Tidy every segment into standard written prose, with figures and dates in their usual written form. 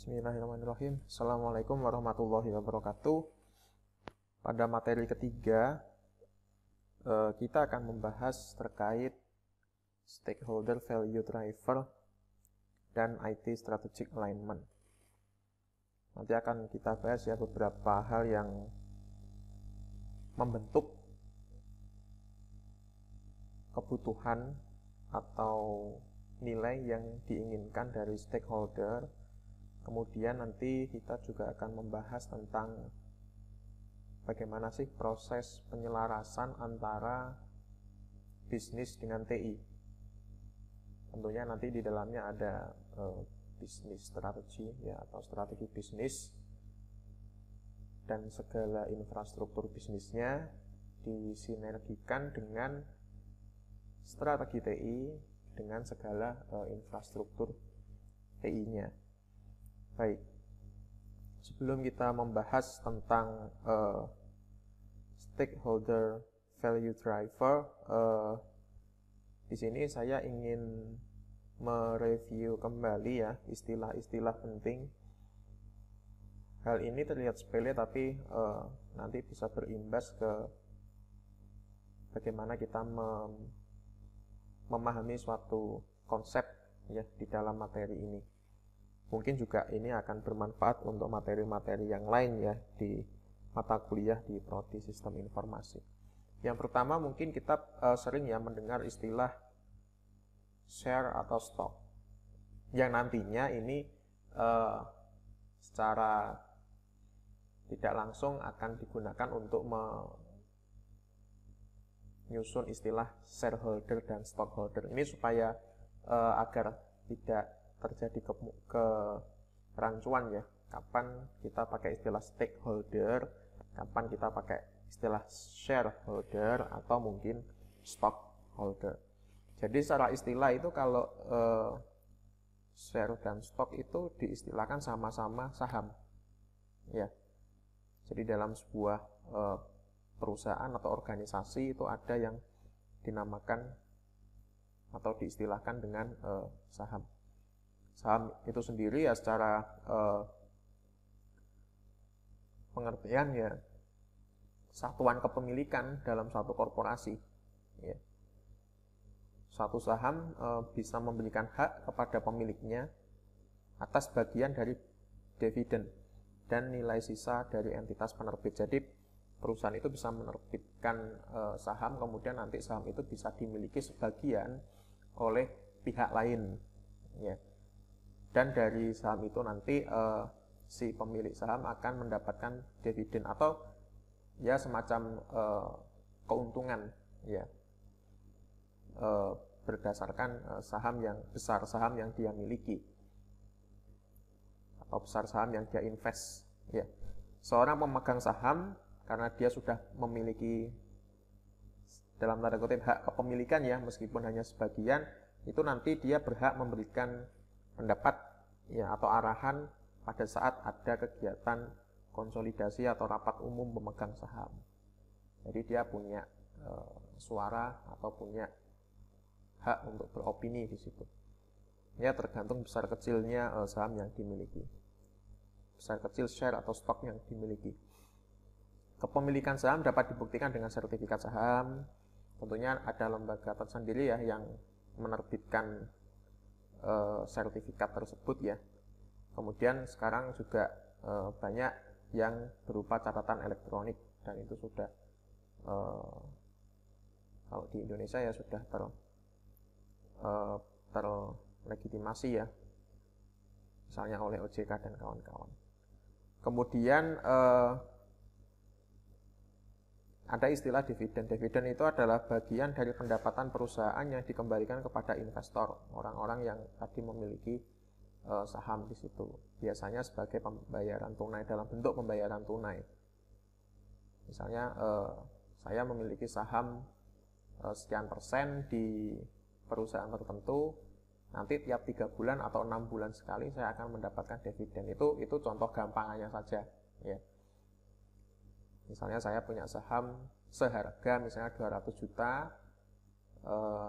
Bismillahirrahmanirrahim. Assalamualaikum warahmatullahi wabarakatuh. Pada materi ketiga, kita akan membahas terkait stakeholder value driver dan IT strategic alignment. Nanti akan kita bahas ya beberapa hal yang membentuk kebutuhan atau nilai yang diinginkan dari stakeholder. Kemudian nanti kita juga akan membahas tentang bagaimana sih proses penyelarasan antara bisnis dengan TI. Tentunya nanti di dalamnya ada bisnis strategi ya, atau strategi bisnis dan segala infrastruktur bisnisnya disinergikan dengan strategi TI dengan segala infrastruktur TI-nya. Baik, sebelum kita membahas tentang stakeholder value driver, di sini saya ingin mereview kembali ya istilah-istilah penting. Hal ini terlihat sepele tapi nanti bisa berimbas ke bagaimana kita memahami suatu konsep ya di dalam materi ini. Mungkin juga ini akan bermanfaat untuk materi-materi yang lain ya di mata kuliah di Prodi Sistem Informasi. Yang pertama mungkin kita sering ya mendengar istilah share atau stock, yang nantinya ini secara tidak langsung akan digunakan untuk menyusun istilah shareholder dan stockholder. Ini supaya agar tidak terjadi kerancuan ya, kapan kita pakai istilah stakeholder, kapan kita pakai istilah shareholder atau mungkin stockholder. Jadi secara istilah itu kalau share dan stock itu diistilahkan sama-sama saham ya. Jadi dalam sebuah perusahaan atau organisasi itu ada yang dinamakan atau diistilahkan dengan saham. Saham itu sendiri ya secara pengertian ya satuan kepemilikan dalam satu korporasi ya. Satu saham bisa memberikan hak kepada pemiliknya atas bagian dari dividen dan nilai sisa dari entitas penerbit. Jadi perusahaan itu bisa menerbitkan saham, kemudian nanti saham itu bisa dimiliki sebagian oleh pihak lain ya. Dan dari saham itu nanti si pemilik saham akan mendapatkan dividen atau ya semacam keuntungan ya, berdasarkan saham yang besar, saham yang dia miliki atau besar saham yang dia invest ya. Seorang pemegang saham karena dia sudah memiliki dalam tanda kutip hak kepemilikan ya, meskipun hanya sebagian, itu nanti dia berhak memberikan pendapat ya atau arahan pada saat ada kegiatan konsolidasi atau rapat umum pemegang saham. Jadi dia punya suara atau punya hak untuk beropini di situ. Ya tergantung besar kecilnya saham yang dimiliki. Besar kecil share atau stok yang dimiliki. Kepemilikan saham dapat dibuktikan dengan sertifikat saham. Tentunya ada lembaga tersendiri ya yang menerbitkan sertifikat tersebut ya. Kemudian sekarang juga banyak yang berupa catatan elektronik dan itu sudah kalau di Indonesia ya sudah terlegitimasi ya, misalnya oleh OJK dan kawan-kawan. Kemudian ada istilah dividen. Dividen itu adalah bagian dari pendapatan perusahaan yang dikembalikan kepada investor, orang-orang yang tadi memiliki saham di situ. Biasanya sebagai pembayaran tunai, dalam bentuk pembayaran tunai. Misalnya saya memiliki saham sekian persen di perusahaan tertentu, nanti tiap 3 bulan atau 6 bulan sekali saya akan mendapatkan dividen. Itu contoh gampangannya saja ya. Misalnya saya punya saham seharga misalnya 200 juta,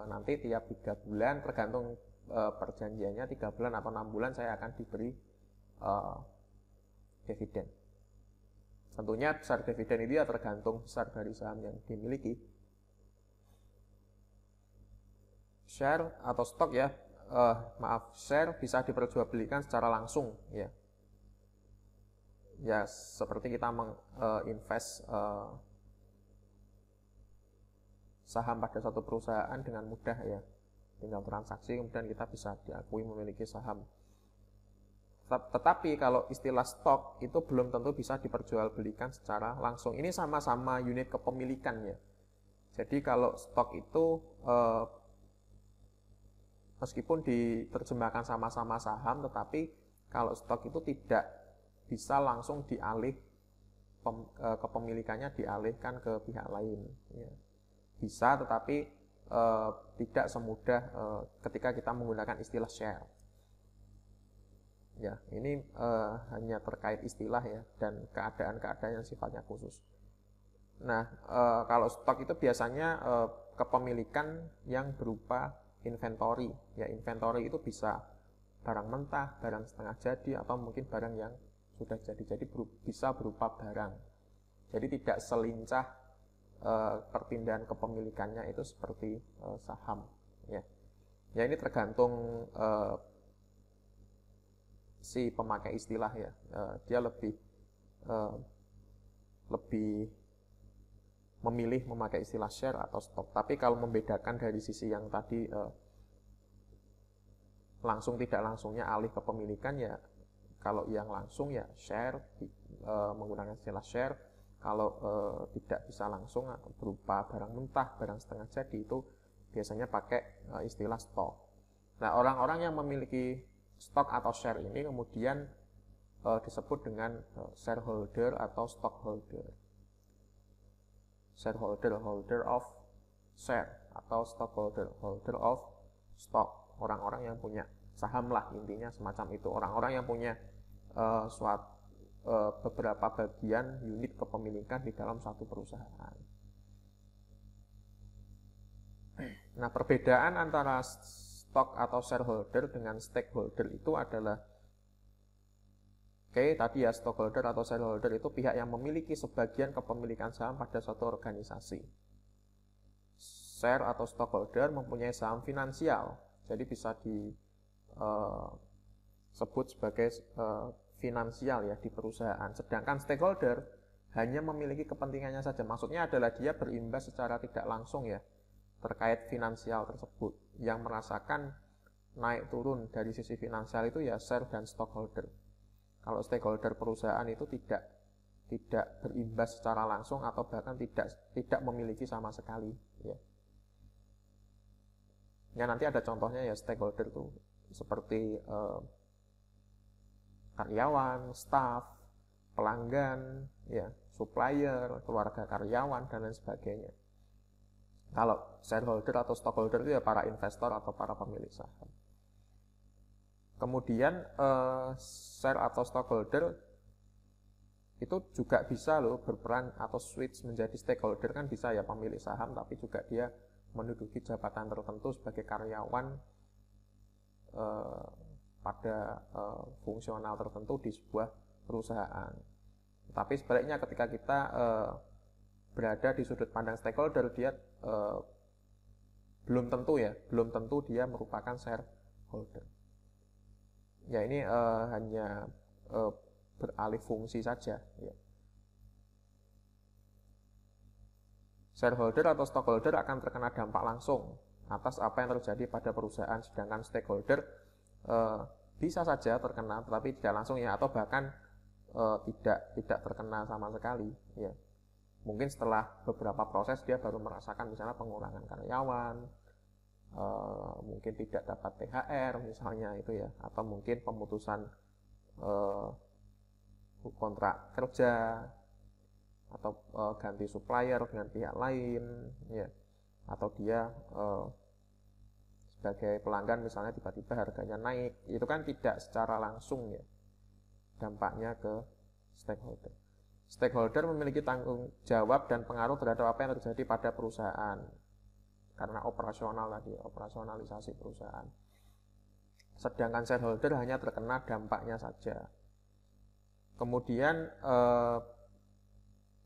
nanti tiap 3 bulan tergantung perjanjiannya 3 bulan atau 6 bulan saya akan diberi dividen. Tentunya besar dividen itu ya tergantung besar dari saham yang dimiliki. Share atau stok ya, share bisa diperjualbelikan secara langsung ya. Ya seperti kita menginvest saham pada suatu perusahaan dengan mudah ya, tinggal transaksi kemudian kita bisa diakui memiliki saham. Tetapi kalau istilah stok itu belum tentu bisa diperjualbelikan secara langsung. Ini sama-sama unit kepemilikan ya. Jadi kalau stok itu meskipun diterjemahkan sama-sama saham, tetapi kalau stok itu tidak bisa langsung dialih, kepemilikannya dialihkan ke pihak lain ya. Bisa, tetapi tidak semudah ketika kita menggunakan istilah share. Ya, ini hanya terkait istilah ya dan keadaan-keadaan yang sifatnya khusus. Nah, kalau stok itu biasanya kepemilikan yang berupa inventory. Ya, inventory itu bisa barang mentah, barang setengah jadi, atau mungkin barang yang sudah jadi bisa berupa barang. Jadi tidak selincah perpindahan kepemilikannya itu seperti saham. Ya, ya ini tergantung si pemakai istilah ya, dia lebih memilih memakai istilah share atau stok. Tapi kalau membedakan dari sisi yang tadi langsung tidak langsungnya alih kepemilikan ya, kalau yang langsung ya share, menggunakan istilah share. Kalau tidak bisa langsung berupa barang mentah, barang setengah jadi, itu biasanya pakai istilah stok. Nah, orang-orang yang memiliki stok atau share ini kemudian disebut dengan shareholder atau stockholder. Shareholder, holder of share, atau stockholder, holder of stock. Orang-orang yang punya saham lah, intinya semacam itu. Orang-orang yang punya beberapa bagian unit kepemilikan di dalam satu perusahaan. Nah, perbedaan antara stok atau shareholder dengan stakeholder itu adalah, tadi ya, stockholder atau shareholder itu pihak yang memiliki sebagian kepemilikan saham pada suatu organisasi. Share atau stockholder mempunyai saham finansial, jadi bisa disebut sebagai finansial ya di perusahaan. Sedangkan stakeholder hanya memiliki kepentingannya saja. Maksudnya adalah dia berimbas secara tidak langsung ya terkait finansial tersebut. Yang merasakan naik turun dari sisi finansial itu ya share dan stockholder. Kalau stakeholder perusahaan itu tidak berimbas secara langsung atau bahkan tidak memiliki sama sekali ya. Ya nanti ada contohnya ya, stakeholder itu seperti karyawan, staff, pelanggan, ya, supplier, keluarga karyawan dan lain sebagainya. Kalau shareholder atau stockholder itu ya para investor atau para pemilik saham. Kemudian share atau stockholder itu juga bisa loh berperan atau switch menjadi stakeholder, kan bisa ya pemilik saham tapi juga dia menduduki jabatan tertentu sebagai karyawan pada fungsional tertentu di sebuah perusahaan. Tapi sebaliknya ketika kita berada di sudut pandang stakeholder, dia belum tentu dia merupakan shareholder. Ya ini hanya beralih fungsi saja ya. Shareholder atau stockholder akan terkena dampak langsung atas apa yang terjadi pada perusahaan, sedangkan stakeholder bisa saja terkena tetapi tidak langsung ya, atau bahkan tidak terkena sama sekali ya. Mungkin setelah beberapa proses dia baru merasakan misalnya pengurangan karyawan, mungkin tidak dapat THR misalnya itu ya, atau mungkin pemutusan kontrak kerja, atau ganti supplier dengan pihak lain ya, atau dia sebagai pelanggan misalnya tiba-tiba harganya naik. Itu kan tidak secara langsung ya dampaknya ke stakeholder. Stakeholder memiliki tanggung jawab dan pengaruh terhadap apa yang terjadi pada perusahaan karena operasionalisasi perusahaan. Sedangkan shareholder hanya terkena dampaknya saja. Kemudian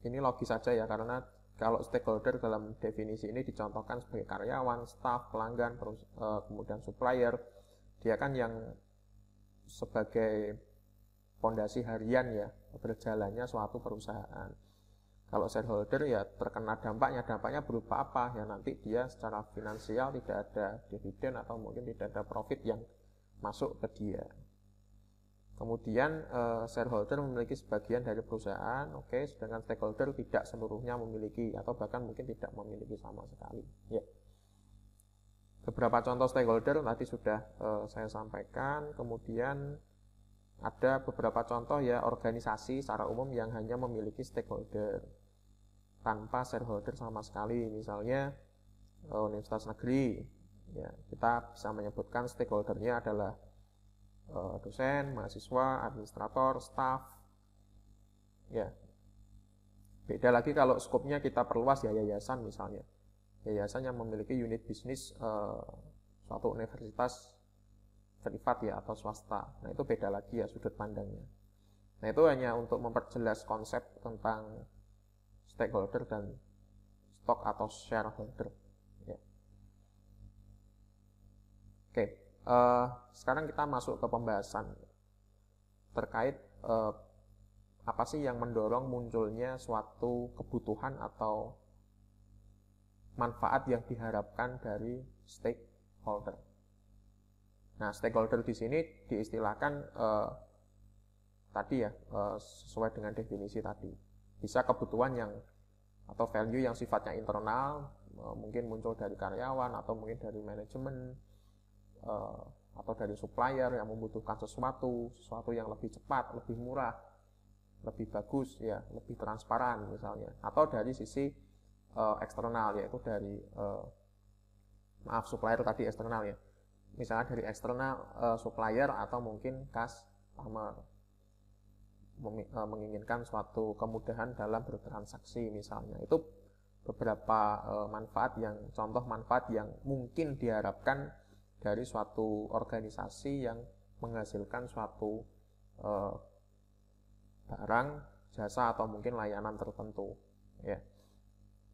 ini logis saja ya, karena kalau stakeholder dalam definisi ini dicontohkan sebagai karyawan, staf, pelanggan, kemudian supplier, dia kan yang sebagai fondasi harian ya berjalannya suatu perusahaan. Kalau shareholder ya terkena dampaknya berupa apa? Ya nanti dia secara finansial tidak ada dividen atau mungkin tidak ada profit yang masuk ke dia. Kemudian shareholder memiliki sebagian dari perusahaan, oke, sedangkan stakeholder tidak seluruhnya memiliki atau bahkan mungkin tidak memiliki sama sekali. Ya. Beberapa contoh stakeholder tadi sudah saya sampaikan. Kemudian ada beberapa contoh ya organisasi secara umum yang hanya memiliki stakeholder tanpa shareholder sama sekali. Misalnya universitas negeri, ya kita bisa menyebutkan stakeholdernya adalah dosen, mahasiswa, administrator, staf. Ya. Beda lagi kalau skopnya kita perluas ya yayasan misalnya. Yayasan yang memiliki unit bisnis suatu universitas privat ya atau swasta. Nah, itu beda lagi ya sudut pandangnya. Nah, itu hanya untuk memperjelas konsep tentang stakeholder dan stock atau shareholder. Ya. Oke, sekarang kita masuk ke pembahasan terkait apa sih yang mendorong munculnya suatu kebutuhan atau manfaat yang diharapkan dari stakeholder. Nah, stakeholder di sini diistilahkan tadi ya sesuai dengan definisi tadi. Bisa kebutuhan yang atau value yang sifatnya internal, mungkin muncul dari karyawan atau mungkin dari manajemen atau dari supplier yang membutuhkan sesuatu yang lebih cepat, lebih murah, lebih bagus ya, lebih transparan misalnya. Atau dari sisi eksternal, yaitu dari supplier tadi eksternal ya. Misalnya dari eksternal supplier atau mungkin customer menginginkan suatu kemudahan dalam bertransaksi misalnya. Itu beberapa contoh manfaat yang mungkin diharapkan dari suatu organisasi yang menghasilkan suatu barang, jasa atau mungkin layanan tertentu ya.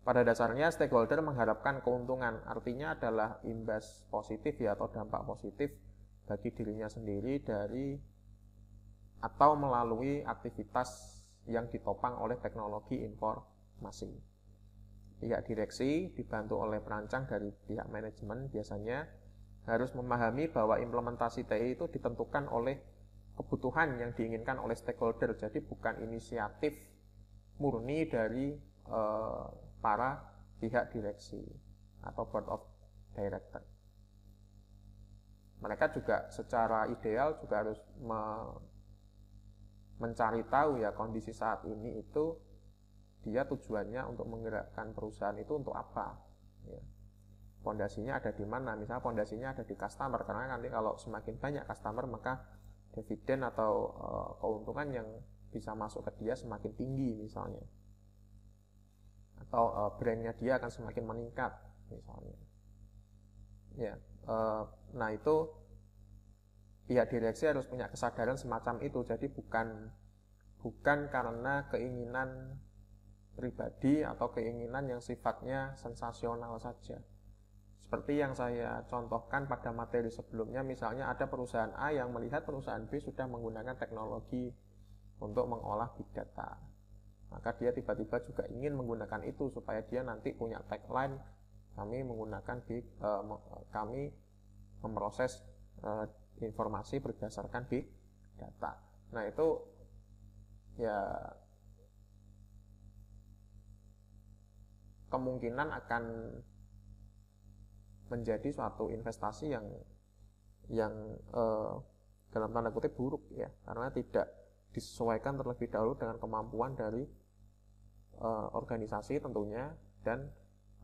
Pada dasarnya stakeholder mengharapkan keuntungan, artinya adalah imbas positif ya atau dampak positif bagi dirinya sendiri dari atau melalui aktivitas yang ditopang oleh teknologi informasi. Pihak direksi dibantu oleh perancang dari pihak manajemen biasanya harus memahami bahwa implementasi TI itu ditentukan oleh kebutuhan yang diinginkan oleh stakeholder, jadi bukan inisiatif murni dari para pihak direksi atau board of director. Mereka juga secara ideal juga harus mencari tahu ya kondisi saat ini itu dia tujuannya untuk menggerakkan perusahaan itu untuk apa ya. Fondasinya ada di mana, misalnya fondasinya ada di customer, karena nanti kalau semakin banyak customer maka dividen atau keuntungan yang bisa masuk ke dia semakin tinggi misalnya, atau brandnya dia akan semakin meningkat misalnya ya. Nah itu pihak direksi harus punya kesadaran semacam itu, jadi bukan karena keinginan pribadi atau keinginan yang sifatnya sensasional saja. Seperti yang saya contohkan pada materi sebelumnya, misalnya ada perusahaan A yang melihat perusahaan B sudah menggunakan teknologi untuk mengolah big data, maka dia tiba-tiba juga ingin menggunakan itu supaya dia nanti punya tagline, kami memproses informasi berdasarkan big data. Nah itu ya kemungkinan akan menjadi suatu investasi yang dalam tanda kutip buruk ya, karena tidak disesuaikan terlebih dahulu dengan kemampuan dari organisasi tentunya, dan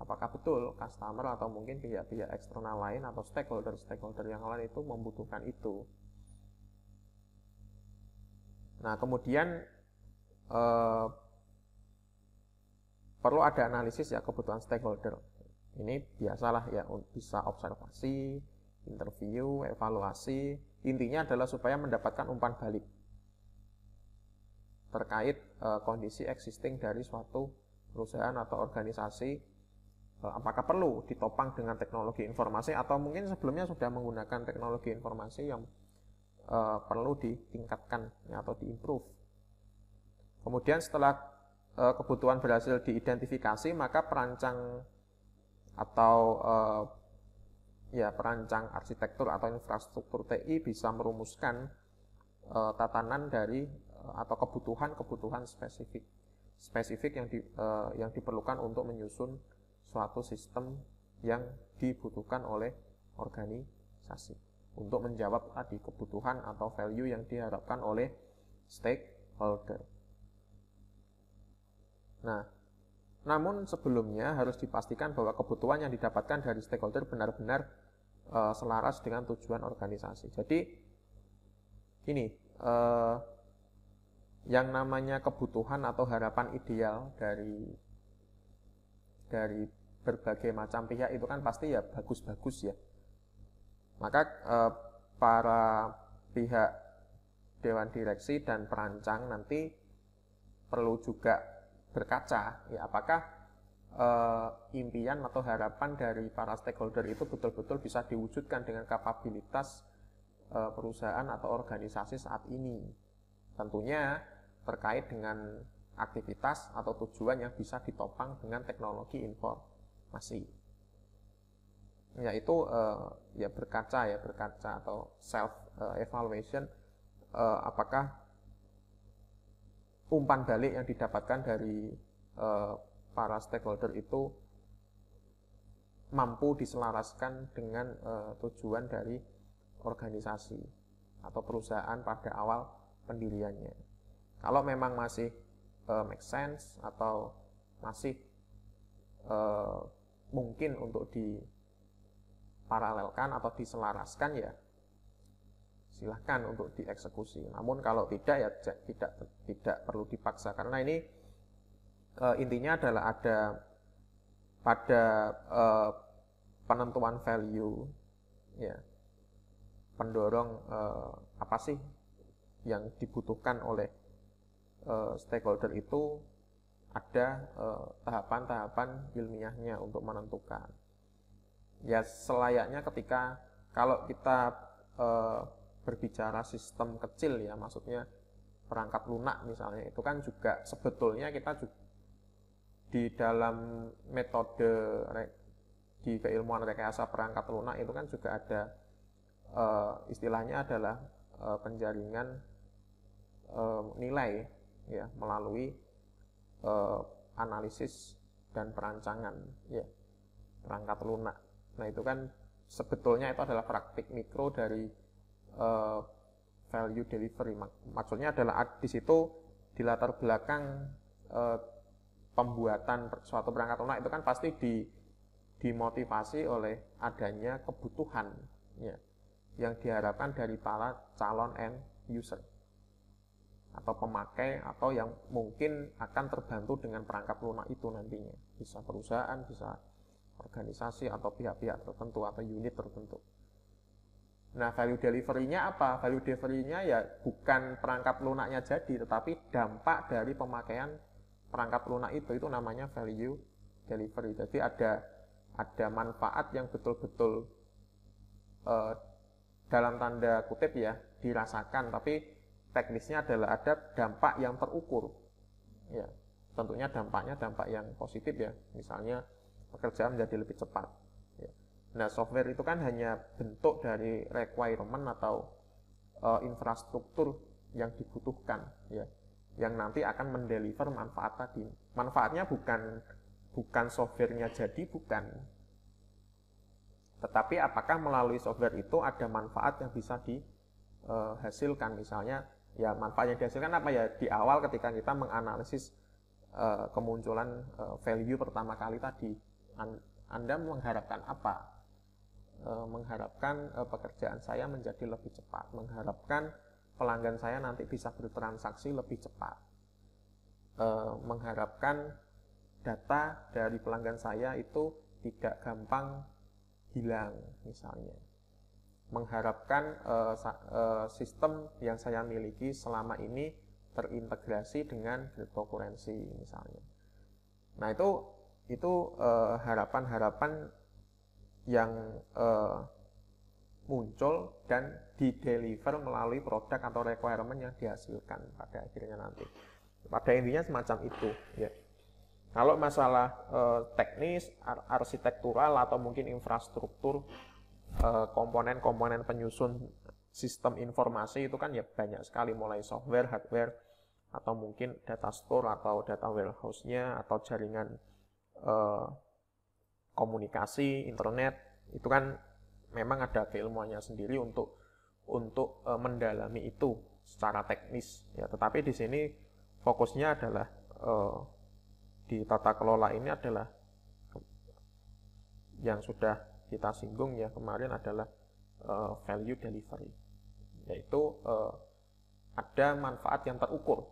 apakah betul customer atau mungkin pihak-pihak eksternal lain atau stakeholder yang lain itu membutuhkan itu. Nah kemudian perlu ada analisis ya kebutuhan stakeholder. Ini biasalah ya, bisa observasi, interview, evaluasi. Intinya adalah supaya mendapatkan umpan balik. terkait kondisi existing dari suatu perusahaan atau organisasi, apakah perlu ditopang dengan teknologi informasi atau mungkin sebelumnya sudah menggunakan teknologi informasi yang perlu ditingkatkan atau diimprove. Kemudian setelah kebutuhan berhasil diidentifikasi, maka perancang atau perancang arsitektur atau infrastruktur TI bisa merumuskan tatanan dari atau kebutuhan spesifik yang diperlukan untuk menyusun suatu sistem yang dibutuhkan oleh organisasi untuk menjawab tadi kebutuhan atau value yang diharapkan oleh stakeholder. Nah, namun sebelumnya harus dipastikan bahwa kebutuhan yang didapatkan dari stakeholder benar-benar selaras dengan tujuan organisasi. Jadi ini yang namanya kebutuhan atau harapan ideal dari berbagai macam pihak itu kan pasti ya bagus-bagus ya. Maka para pihak dewan direksi dan perancang nanti perlu juga berkaca ya, apakah impian atau harapan dari para stakeholder itu betul-betul bisa diwujudkan dengan kapabilitas perusahaan atau organisasi saat ini. Tentunya terkait dengan aktivitas atau tujuan yang bisa ditopang dengan teknologi informasi. Yaitu berkaca atau self evaluation, apakah umpan balik yang didapatkan dari para stakeholder itu mampu diselaraskan dengan tujuan dari organisasi atau perusahaan pada awal pendiriannya. Kalau memang masih make sense atau masih mungkin untuk diparalelkan atau diselaraskan, ya silahkan untuk dieksekusi. Namun kalau tidak ya tidak perlu dipaksa, karena ini intinya adalah ada pada penentuan value ya, pendorong apa sih yang dibutuhkan oleh stakeholder itu, ada tahapan-tahapan ilmiahnya untuk menentukan. Ya selayaknya ketika kalau kita berbicara sistem kecil ya, maksudnya perangkat lunak misalnya, itu kan juga sebetulnya kita juga di dalam metode di keilmuan rekayasa perangkat lunak itu kan juga ada istilahnya adalah penjaringan nilai ya melalui analisis dan perancangan ya perangkat lunak. Nah itu kan sebetulnya itu adalah praktik mikro dari value delivery. Maksudnya adalah di situ di latar belakang pembuatan suatu perangkat lunak itu kan pasti dimotivasi oleh adanya kebutuhan ya, yang diharapkan dari para calon end user atau pemakai, atau yang mungkin akan terbantu dengan perangkat lunak itu nantinya. Bisa perusahaan, bisa organisasi atau pihak-pihak tertentu atau unit tertentu. Nah, value delivery-nya apa? Value delivery-nya ya bukan perangkat lunaknya jadi, tetapi dampak dari pemakaian perangkat lunak itu namanya value delivery. Jadi ada manfaat yang betul-betul dalam tanda kutip ya dirasakan, tapi teknisnya adalah ada dampak yang terukur. Ya, tentunya dampaknya dampak yang positif ya. Misalnya pekerjaan menjadi lebih cepat. Ya. Nah, software itu kan hanya bentuk dari requirement atau infrastruktur yang dibutuhkan ya, yang nanti akan mendeliver manfaat tadi. Manfaatnya bukan softwarenya jadi, bukan. Tetapi apakah melalui software itu ada manfaat yang bisa dihasilkan, misalnya ya manfaat yang dihasilkan apa ya, di awal ketika kita menganalisis kemunculan value pertama kali tadi, Anda mengharapkan apa? Mengharapkan pekerjaan saya menjadi lebih cepat, mengharapkan pelanggan saya nanti bisa bertransaksi lebih cepat, mengharapkan data dari pelanggan saya itu tidak gampang hilang misalnya, mengharapkan sistem yang saya miliki selama ini terintegrasi dengan cryptocurrency misalnya. Nah, itu harapan-harapan yang muncul dan dideliver melalui produk atau requirement yang dihasilkan pada akhirnya nanti. Pada intinya semacam itu, ya. Kalau masalah teknis, arsitektural atau mungkin infrastruktur, komponen-komponen penyusun sistem informasi itu kan ya banyak sekali, mulai software, hardware, atau mungkin data store atau data warehouse-nya atau jaringan komunikasi, internet, itu kan memang ada keilmuannya sendiri untuk mendalami itu secara teknis, ya. Tetapi di sini fokusnya adalah di tata kelola ini adalah yang sudah kita singgung ya kemarin adalah value delivery, yaitu ada manfaat yang terukur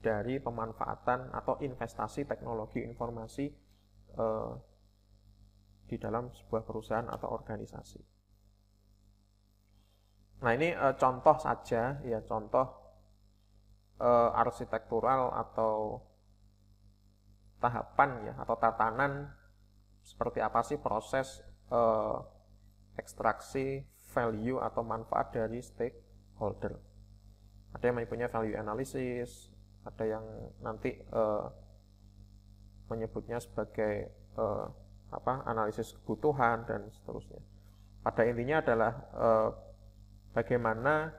dari pemanfaatan atau investasi teknologi informasi di dalam sebuah perusahaan atau organisasi. Nah, ini contoh saja ya, contoh arsitektural atau tahapan ya, atau tatanan seperti apa sih proses ekstraksi value atau manfaat dari stakeholder. Ada yang mempunyai value analysis, ada yang nanti menyebutnya sebagai analisis kebutuhan dan seterusnya. Pada intinya adalah bagaimana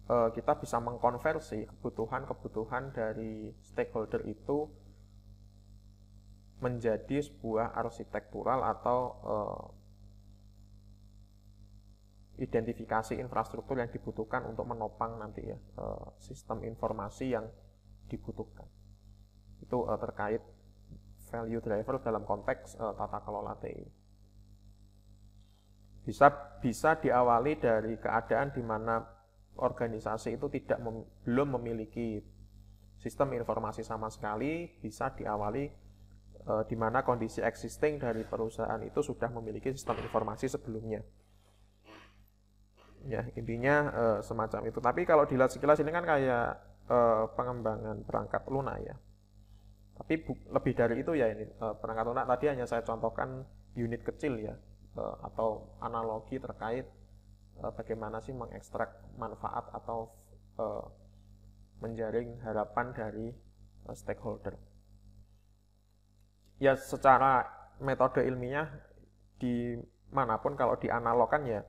kita bisa mengkonversi kebutuhan-kebutuhan dari stakeholder itu menjadi sebuah arsitektural atau identifikasi infrastruktur yang dibutuhkan untuk menopang nanti ya sistem informasi yang dibutuhkan. Itu terkait value driver dalam konteks tata kelola TI. Bisa diawali dari keadaan di mana organisasi itu belum memiliki sistem informasi sama sekali, bisa diawali di mana kondisi existing dari perusahaan itu sudah memiliki sistem informasi sebelumnya. Ya, intinya semacam itu. Tapi kalau dilihat sekilas ini kan kayak pengembangan perangkat lunak ya. Tapi lebih dari itu ya ini. Perangkat lunak tadi hanya saya contohkan unit kecil ya, atau analogi terkait bagaimana sih mengekstrak manfaat atau menjaring harapan dari stakeholder. Ya, secara metode ilmiah dimanapun kalau dianalogkan ya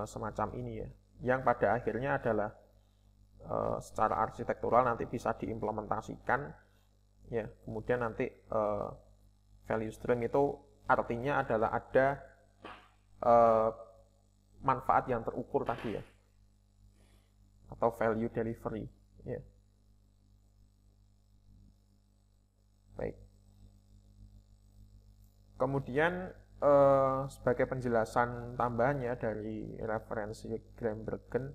semacam ini ya, yang pada akhirnya adalah secara arsitektural nanti bisa diimplementasikan ya. Kemudian nanti value stream itu artinya adalah ada manfaat yang terukur tadi ya, atau value delivery ya. Baik. Kemudian sebagai penjelasan tambahannya dari referensi Grambergen,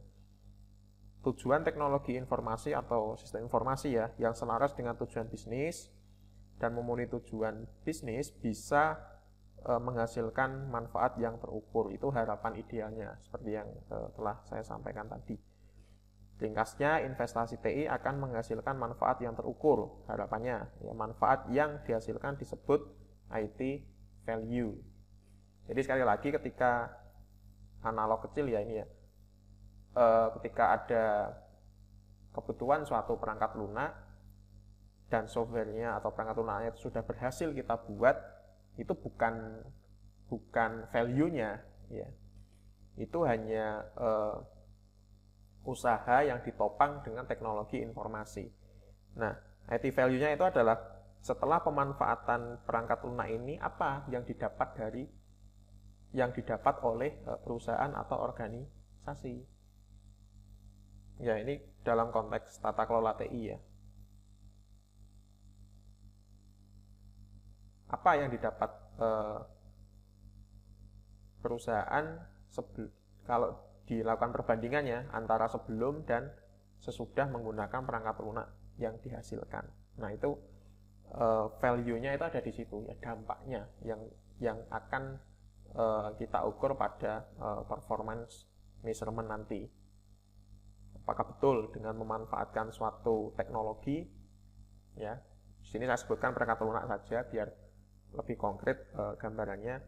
tujuan teknologi informasi atau sistem informasi ya yang selaras dengan tujuan bisnis dan memenuhi tujuan bisnis bisa menghasilkan manfaat yang terukur. Itu harapan idealnya seperti yang telah saya sampaikan tadi. Ringkasnya, investasi TI akan menghasilkan manfaat yang terukur, harapannya ya, manfaat yang dihasilkan disebut IT value. Jadi sekali lagi ketika analog kecil ya ini ya, ketika ada kebutuhan suatu perangkat lunak dan softwarenya atau perangkat lunaknya itu sudah berhasil kita buat, itu bukan value-nya ya, itu hanya usaha yang ditopang dengan teknologi informasi. Nah, IT value-nya itu adalah setelah pemanfaatan perangkat lunak ini apa yang didapat oleh perusahaan atau organisasi. Ya, ini dalam konteks tata kelola TI ya. Apa yang didapat perusahaan kalau dilakukan perbandingannya antara sebelum dan sesudah menggunakan perangkat lunak yang dihasilkan. Nah, itu value-nya itu ada di situ ya, dampaknya yang akan kita ukur pada performance measurement nanti. Apakah betul dengan memanfaatkan suatu teknologi, ya. Di sini saya sebutkan perangkat lunak saja biar lebih konkret gambarannya.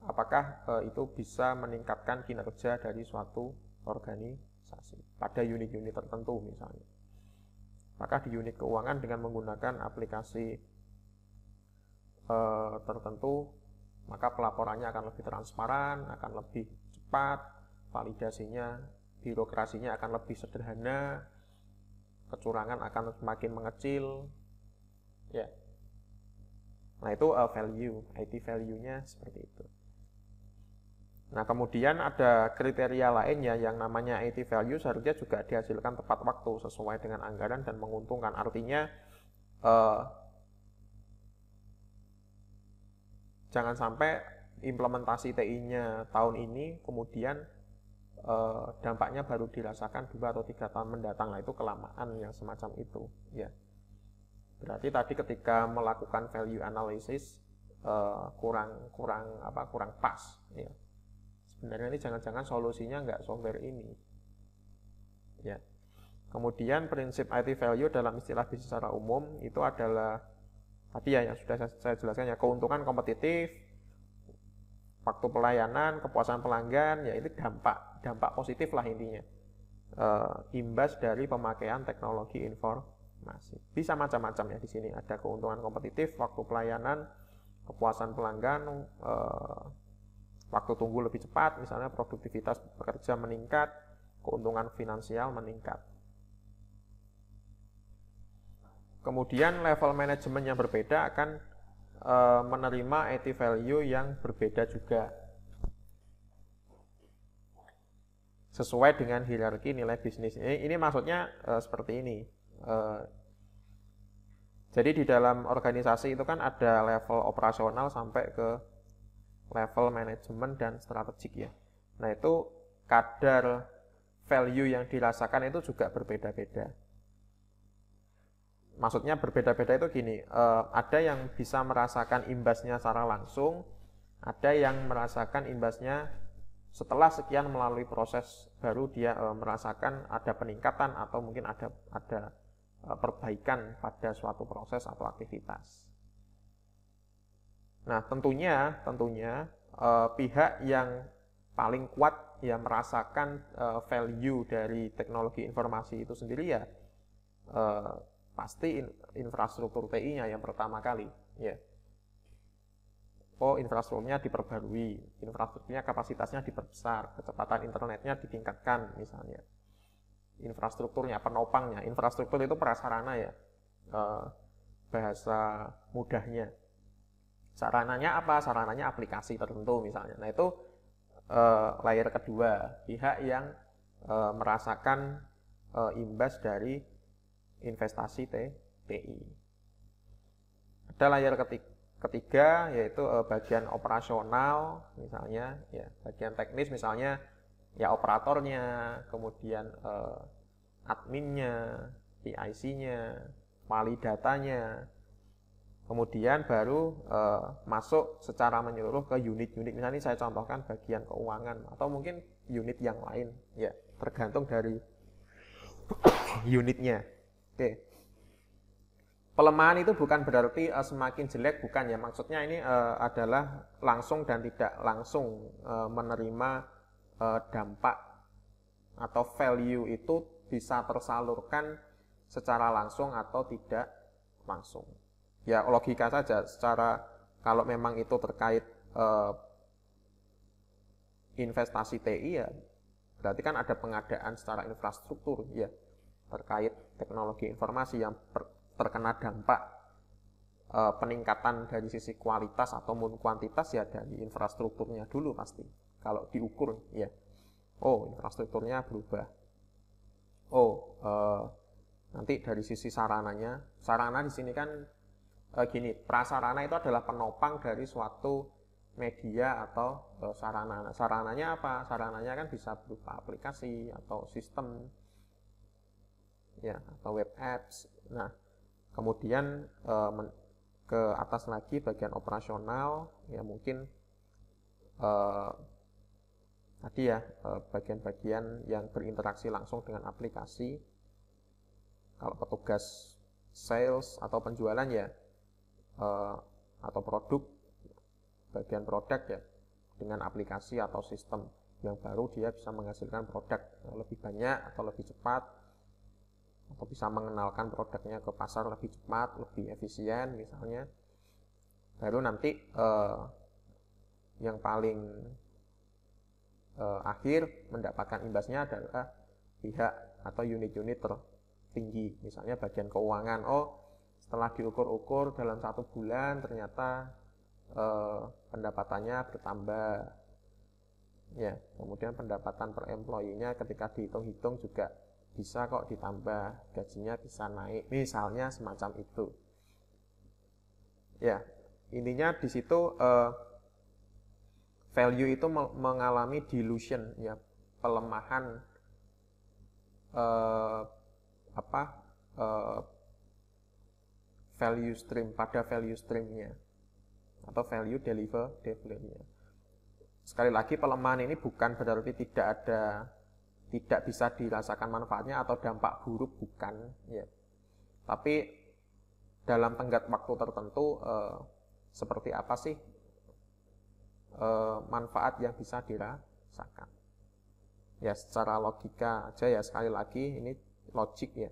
Apakah itu bisa meningkatkan kinerja dari suatu organisasi pada unit-unit tertentu misalnya. Apakah di unit keuangan dengan menggunakan aplikasi tertentu, maka pelaporannya akan lebih transparan, akan lebih cepat, validasinya, birokrasinya akan lebih sederhana, kecurangan akan semakin mengecil, ya. Nah itu value, IT value-nya seperti itu. Nah kemudian ada kriteria lainnya yang namanya IT value seharusnya juga dihasilkan tepat waktu sesuai dengan anggaran dan menguntungkan. Artinya jangan sampai implementasi TI-nya tahun ini kemudian dampaknya baru dirasakan 2 atau 3 tahun mendatang. Nah itu kelamaan yang semacam itu, ya. Berarti tadi ketika melakukan value analysis kurang pas, ya. Sebenarnya ini jangan-jangan solusinya nggak software ini, ya. Kemudian prinsip IT value dalam istilah bisnis secara umum itu adalah tadi ya yang sudah saya jelaskan ya, keuntungan kompetitif, waktu pelayanan, kepuasan pelanggan, ya itu dampak positif lah intinya. Imbas dari pemakaian teknologi informasi. Bisa macam-macam ya di sini, ada keuntungan kompetitif, waktu pelayanan, kepuasan pelanggan, waktu tunggu lebih cepat, misalnya produktivitas pekerja meningkat, keuntungan finansial meningkat. Kemudian level manajemen yang berbeda akan menerima IT value yang berbeda juga. Sesuai dengan hierarki nilai bisnis. Ini maksudnya seperti ini. Jadi di dalam organisasi itu kan ada level operasional sampai ke level manajemen dan strategik ya. Nah itu kadar value yang dirasakan itu juga berbeda-beda. Maksudnya berbeda-beda itu gini, ada yang bisa merasakan imbasnya secara langsung, ada yang merasakan imbasnya setelah sekian melalui proses baru dia merasakan ada peningkatan atau mungkin ada perbaikan pada suatu proses atau aktivitas. Nah, tentunya pihak yang paling kuat ya merasakan value dari teknologi informasi itu sendiri ya pasti infrastruktur TI-nya yang pertama kali, ya. Oh, infrastrukturnya diperbarui, infrastrukturnya kapasitasnya diperbesar, kecepatan internetnya ditingkatkan misalnya. Infrastrukturnya, penopangnya, infrastruktur itu prasarana ya, bahasa mudahnya. Sarananya apa? Sarananya aplikasi tertentu misalnya. Nah itu layer kedua, pihak yang merasakan imbas dari investasi TI. Ada layer ketiga yaitu bagian operasional misalnya, ya bagian teknis misalnya, ya operatornya, kemudian adminnya, PIC-nya, validatanya. Kemudian baru masuk secara menyeluruh ke unit-unit. Misalnya saya contohkan bagian keuangan atau mungkin unit yang lain, ya tergantung dari unitnya. Oke. Pelemahan itu bukan berarti semakin jelek, bukan ya. Maksudnya ini adalah langsung dan tidak langsung menerima dampak atau value itu bisa tersalurkan secara langsung atau tidak langsung. Ya logika saja, secara kalau memang itu terkait investasi TI ya berarti kan ada pengadaan secara infrastruktur ya terkait teknologi informasi yang terkena dampak peningkatan dari sisi kualitas ataupun kuantitas ya dari infrastrukturnya dulu pasti kalau diukur ya. Oh infrastrukturnya berubah. Oh nanti dari sisi sarananya, sarana di sini kan gini, prasarana itu adalah penopang dari suatu media atau sarana. Nah, sarananya apa? Sarananya kan bisa berupa aplikasi atau sistem, ya, atau web apps. Nah, kemudian ke atas lagi bagian operasional, ya mungkin tadi ya, bagian-bagian yang berinteraksi langsung dengan aplikasi. Kalau petugas sales atau penjualan ya, atau produk, bagian produk ya, dengan aplikasi atau sistem yang baru dia bisa menghasilkan produk lebih banyak atau lebih cepat, atau bisa mengenalkan produknya ke pasar lebih cepat, lebih efisien misalnya. Baru nanti yang paling akhir mendapatkan imbasnya adalah pihak atau unit-unit tertinggi, misalnya bagian keuangan. Oh, setelah diukur-ukur dalam 1 bulan ternyata pendapatannya bertambah, ya, kemudian pendapatan per employee-nya ketika dihitung-hitung juga bisa kok ditambah, gajinya bisa naik, misalnya semacam itu. Ya, intinya di situ value itu mengalami dilution, ya, pelemahan value stream pada value streamnya atau value delivery-nya. Sekali lagi, pelemahan ini bukan berarti tidak bisa dirasakan manfaatnya atau dampak buruk, bukan, ya. Tapi dalam tenggat waktu tertentu seperti apa sih manfaat yang bisa dirasakan? Ya, secara logika aja ya, sekali lagi ini logik ya.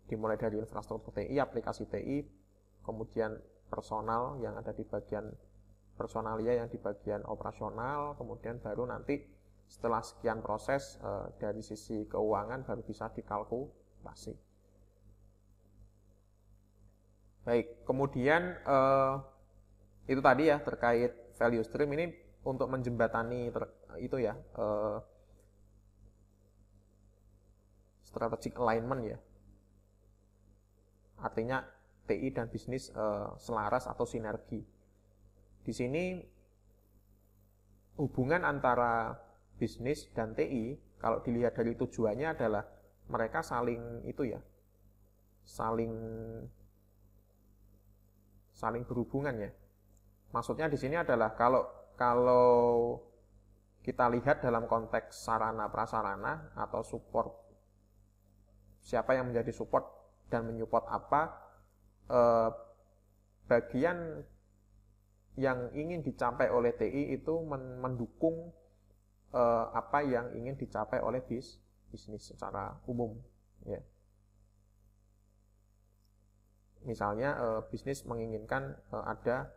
Dimulai dari infrastruktur TI, aplikasi TI, kemudian personal yang ada di bagian personalia yang di bagian operasional, kemudian baru nanti setelah sekian proses dari sisi keuangan baru bisa dikalkulasi. Baik, kemudian itu tadi ya terkait value stream ini untuk menjembatani itu ya, strategic alignment ya. Artinya TI dan bisnis selaras atau sinergi. Di sini hubungan antara bisnis dan TI kalau dilihat dari tujuannya adalah mereka saling itu ya, saling berhubungan ya. Maksudnya di sini adalah kalau kita lihat dalam konteks sarana prasarana atau support, siapa yang menjadi support dan menyupport apa, bagian yang ingin dicapai oleh TI itu mendukung apa yang ingin dicapai oleh bisnis secara umum, ya. Misalnya bisnis menginginkan ada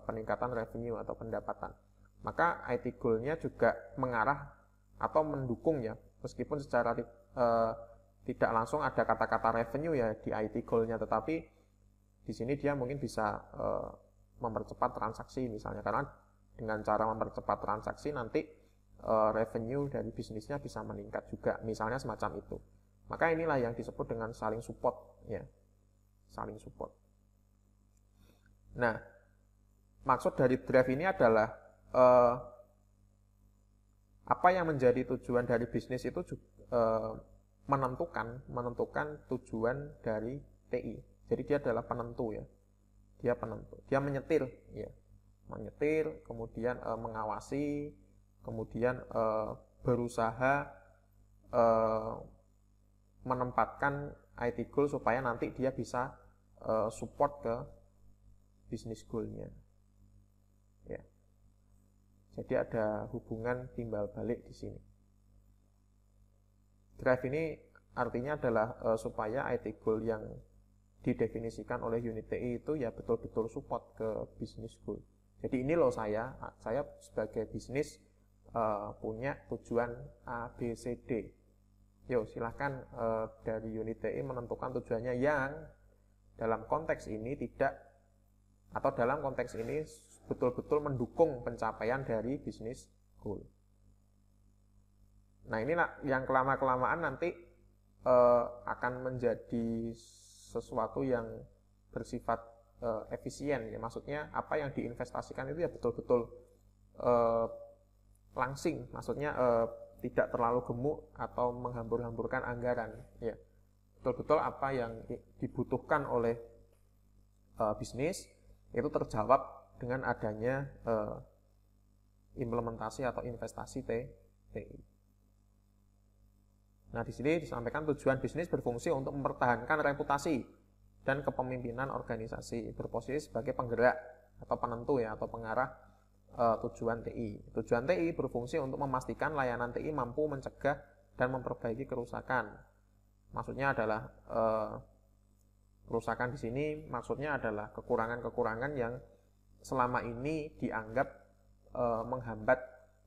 peningkatan revenue atau pendapatan, maka IT goal-nya juga mengarah atau mendukung ya, meskipun secara tidak langsung ada kata-kata revenue ya di IT goal-nya, tetapi di sini dia mungkin bisa mempercepat transaksi misalnya, karena dengan cara mempercepat transaksi nanti revenue dari bisnisnya bisa meningkat juga, misalnya semacam itu. Maka inilah yang disebut dengan saling support ya, saling support. Nah, maksud dari drive ini adalah apa yang menjadi tujuan dari bisnis itu menentukan tujuan dari TI. Jadi dia adalah penentu ya. Dia penentu. Dia menyetir ya. Menyetir, kemudian mengawasi, kemudian berusaha menempatkan IT goal supaya nanti dia bisa support ke bisnis goal-nya. Ya. Jadi ada hubungan timbal balik di sini. Drive ini artinya adalah supaya IT goal yang didefinisikan oleh unit TI itu ya betul-betul support ke bisnis goal. Jadi ini loh saya sebagai bisnis punya tujuan A, B, C, D. Yo, silahkan dari unit TI menentukan tujuannya yang dalam konteks ini dalam konteks ini betul-betul mendukung pencapaian dari bisnis goal. Nah, ini yang kelama-kelamaan nanti akan menjadi sesuatu yang bersifat efisien ya. Maksudnya apa yang diinvestasikan itu ya betul-betul langsing. Maksudnya tidak terlalu gemuk atau menghambur-hamburkan anggaran ya. Betul-betul apa yang dibutuhkan oleh bisnis itu terjawab dengan adanya implementasi atau investasi TI. Nah, di sini disampaikan tujuan bisnis berfungsi untuk mempertahankan reputasi dan kepemimpinan organisasi, berposisi sebagai penggerak atau penentu ya, atau pengarah tujuan TI. Tujuan TI berfungsi untuk memastikan layanan TI mampu mencegah dan memperbaiki kerusakan. Maksudnya adalah kerusakan di sini maksudnya adalah kekurangan-kekurangan yang selama ini dianggap menghambat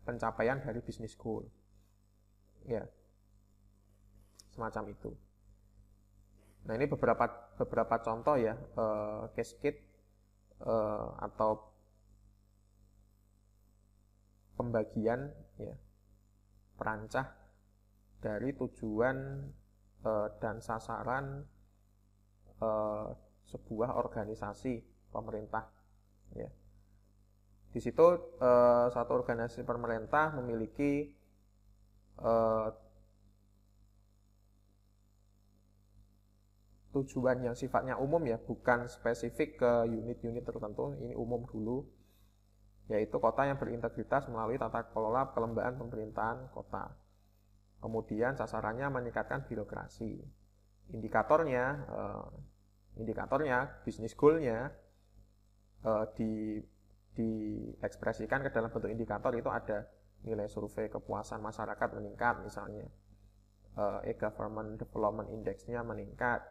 pencapaian dari bisnis goal. Ya. Semacam itu. Nah, ini beberapa contoh ya, cascade atau pembagian ya, perancah dari tujuan dan sasaran sebuah organisasi pemerintah ya. Di situ satu organisasi pemerintah memiliki tujuan yang sifatnya umum ya, bukan spesifik ke unit-unit tertentu, ini umum dulu, yaitu kota yang berintegritas melalui tata kelola kelembagaan pemerintahan kota. Kemudian sasarannya meningkatkan birokrasi. Indikatornya, bisnis goal-nya diekspresikan ke dalam bentuk indikator. Itu ada nilai survei kepuasan masyarakat meningkat misalnya, e-government development index-nya meningkat,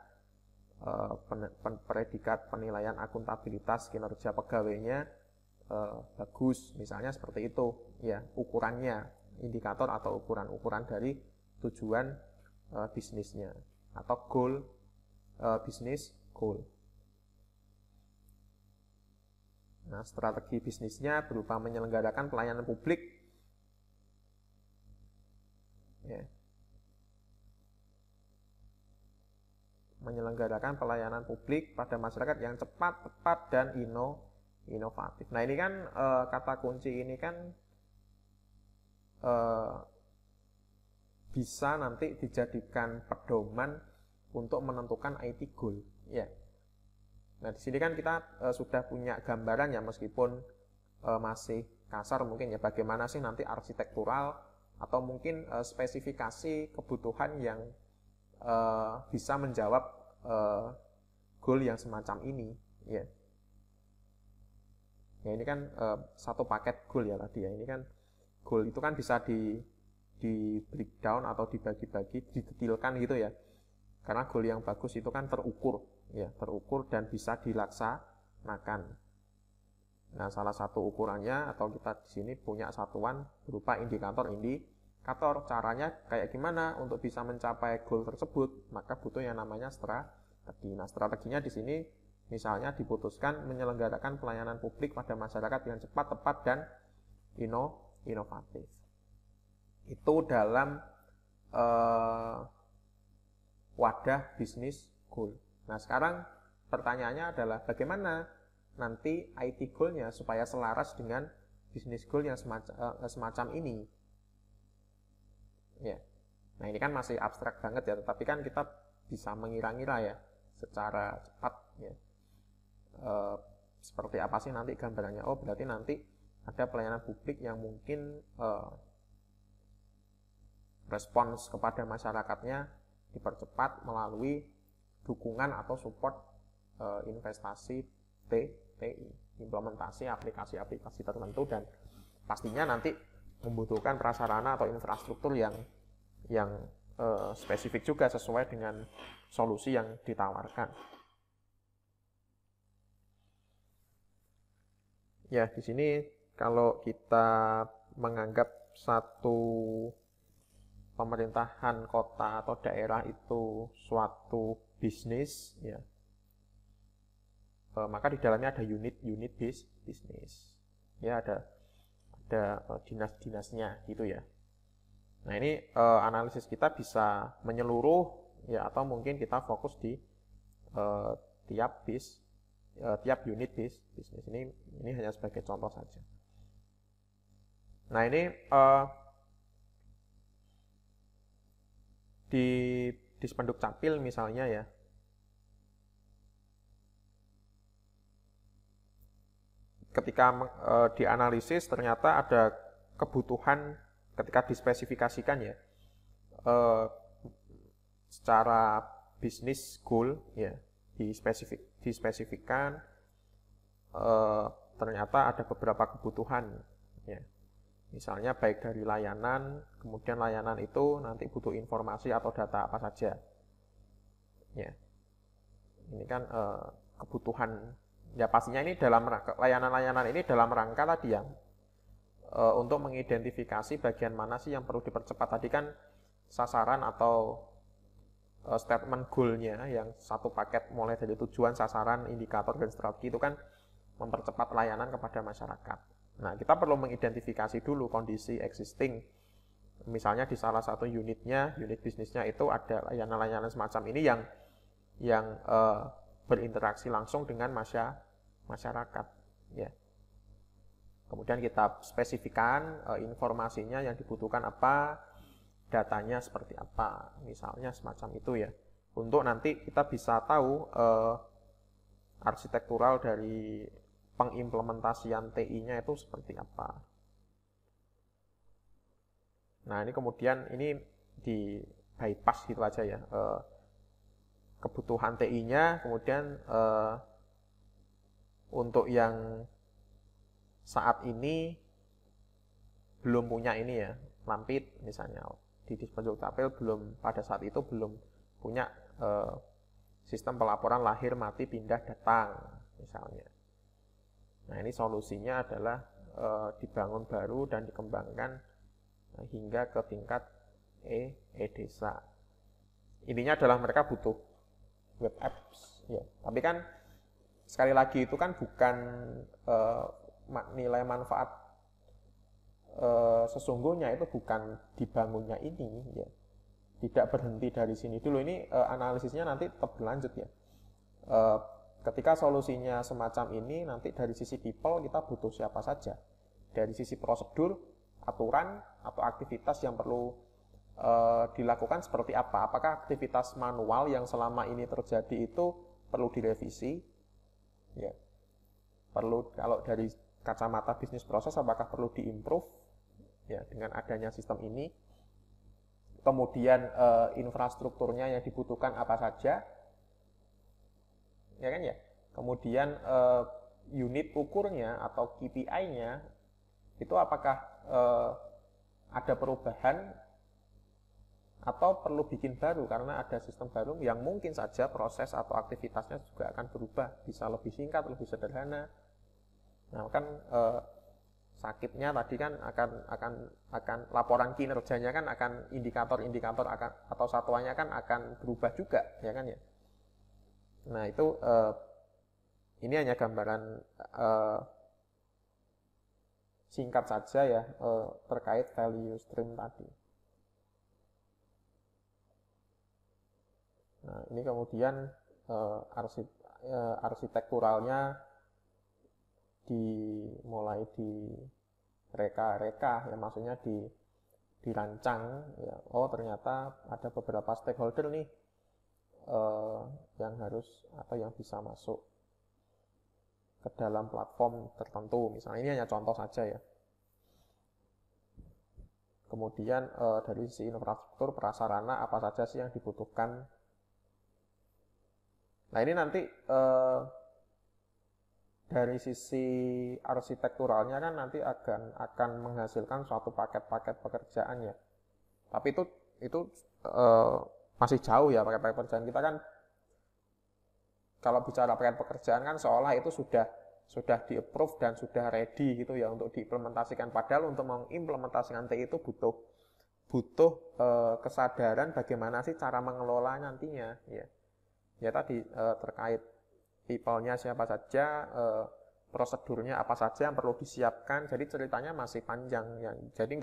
predikat penilaian akuntabilitas kinerja pegawainya bagus, misalnya seperti itu ya, ukurannya, indikator atau ukuran dari tujuan bisnisnya atau goal, bisnis goal. Nah, strategi bisnisnya berupa menyelenggarakan pelayanan publik ya, menyelenggarakan pelayanan publik pada masyarakat yang cepat, tepat, dan inovatif. Nah, ini kan kata kunci ini kan bisa nanti dijadikan pedoman untuk menentukan IT goal ya. Nah, di sini kan kita sudah punya gambaran ya, meskipun masih kasar mungkin ya, bagaimana sih nanti arsitektural atau mungkin spesifikasi kebutuhan yang bisa menjawab goal yang semacam ini ya. Ya, ini kan satu paket goal ya tadi ya. Ini kan goal itu kan bisa di breakdown atau dibagi-bagi, didetilkan gitu ya. Karena goal yang bagus itu kan terukur ya, terukur dan bisa dilaksanakan. Nah, salah satu ukurannya atau kita di sini punya satuan berupa indikator. Caranya kayak gimana untuk bisa mencapai goal tersebut? Maka butuh yang namanya strategi. Nah, strateginya di sini misalnya diputuskan menyelenggarakan pelayanan publik pada masyarakat yang cepat, tepat, dan inovatif. Itu dalam wadah bisnis goal. Nah, sekarang pertanyaannya adalah bagaimana nanti IT goal-nya supaya selaras dengan bisnis goal yang semacam ini. Ya. Nah, ini kan masih abstrak banget ya, tetapi kan kita bisa mengira-ngira ya secara cepat ya. Seperti apa sih nanti gambarannya? Oh, berarti nanti ada pelayanan publik yang mungkin respons kepada masyarakatnya dipercepat melalui dukungan atau support investasi TI, implementasi aplikasi-aplikasi tertentu, dan pastinya nanti membutuhkan prasarana atau infrastruktur yang spesifik juga sesuai dengan solusi yang ditawarkan. Ya, di sini kalau kita menganggap satu pemerintahan kota atau daerah itu suatu bisnis ya, maka di dalamnya ada unit bisnis ya, ada dinas-dinasnya gitu ya. Nah, ini analisis kita bisa menyeluruh ya, atau mungkin kita fokus di tiap unit bisnis. Ini hanya sebagai contoh saja. Nah, ini di Dispenduk Capil misalnya ya, ketika dianalisis ternyata ada kebutuhan ketika dispesifikasikan ya, secara bisnis goal ya, dispesifikkan ternyata ada beberapa kebutuhan ya. Misalnya baik dari layanan, kemudian layanan itu nanti butuh informasi atau data apa saja ya. Ini kan kebutuhan ya, pastinya ini dalam layanan-layanan ini dalam rangka tadi ya, untuk mengidentifikasi bagian mana sih yang perlu dipercepat. Tadi kan sasaran atau statement goal-nya yang satu paket mulai dari tujuan, sasaran, indikator, dan strategi itu kan mempercepat layanan kepada masyarakat. Nah, kita perlu mengidentifikasi dulu kondisi existing. Misalnya di salah satu unit bisnisnya itu ada layanan-layanan semacam ini yang berinteraksi langsung dengan masyarakat ya. Kemudian kita spesifikkan informasinya yang dibutuhkan apa, datanya seperti apa, misalnya semacam itu ya. Untuk nanti kita bisa tahu arsitektural dari pengimplementasian TI-nya itu seperti apa. Nah, ini kemudian ini di bypass gitu aja ya. Kebutuhan TI-nya, kemudian untuk yang saat ini belum punya ini ya, Lampit misalnya, di Dispenser Dukcapil pada saat itu belum punya sistem pelaporan lahir, mati, pindah, datang misalnya. Nah, ini solusinya adalah dibangun baru dan dikembangkan hingga ke tingkat e-desa. Intinya adalah mereka butuh web apps ya. Tapi kan sekali lagi itu kan bukan nilai manfaat sesungguhnya itu bukan dibangunnya ini ya. Tidak berhenti dari sini dulu, ini analisisnya nanti tetap berlanjut ya. Ketika solusinya semacam ini, nanti dari sisi people kita butuh siapa saja. Dari sisi prosedur, aturan atau aktivitas yang perlu dilakukan seperti apa. Apakah aktivitas manual yang selama ini terjadi itu perlu direvisi ya. Perlu, kalau dari kacamata bisnis proses, apakah perlu diimprove ya dengan adanya sistem ini. Kemudian infrastrukturnya yang dibutuhkan apa saja ya kan ya. Kemudian unit ukurnya atau KPI-nya itu apakah ada perubahan atau perlu bikin baru karena ada sistem baru yang mungkin saja proses atau aktivitasnya juga akan berubah, bisa lebih singkat, lebih sederhana. Nah, kan sakitnya tadi kan akan laporan kinerjanya kan akan indikator-indikator atau satuannya kan akan berubah juga, ya kan ya. Nah, itu ini hanya gambaran singkat saja ya terkait value stream tadi. Nah, ini kemudian arsitekturalnya dimulai di reka ya, maksudnya dirancang ya. Oh, ternyata ada beberapa stakeholder nih yang harus atau yang bisa masuk ke dalam platform tertentu. Misalnya ini hanya contoh saja ya. Kemudian dari sisi infrastruktur prasarana apa saja sih yang dibutuhkan. Nah, ini nanti dari sisi arsitekturalnya kan nanti akan menghasilkan suatu paket-paket pekerjaan ya. Tapi itu masih jauh ya paket-paket pekerjaan. Kita kan kalau bicara paket pekerjaan kan seolah itu sudah di-approve dan sudah ready gitu ya untuk diimplementasikan. Padahal untuk mengimplementasikan TI itu butuh kesadaran bagaimana sih cara mengelola nantinya ya. Ya tadi terkait people-nya siapa saja, prosedurnya apa saja yang perlu disiapkan. Jadi ceritanya masih panjang ya. Jadi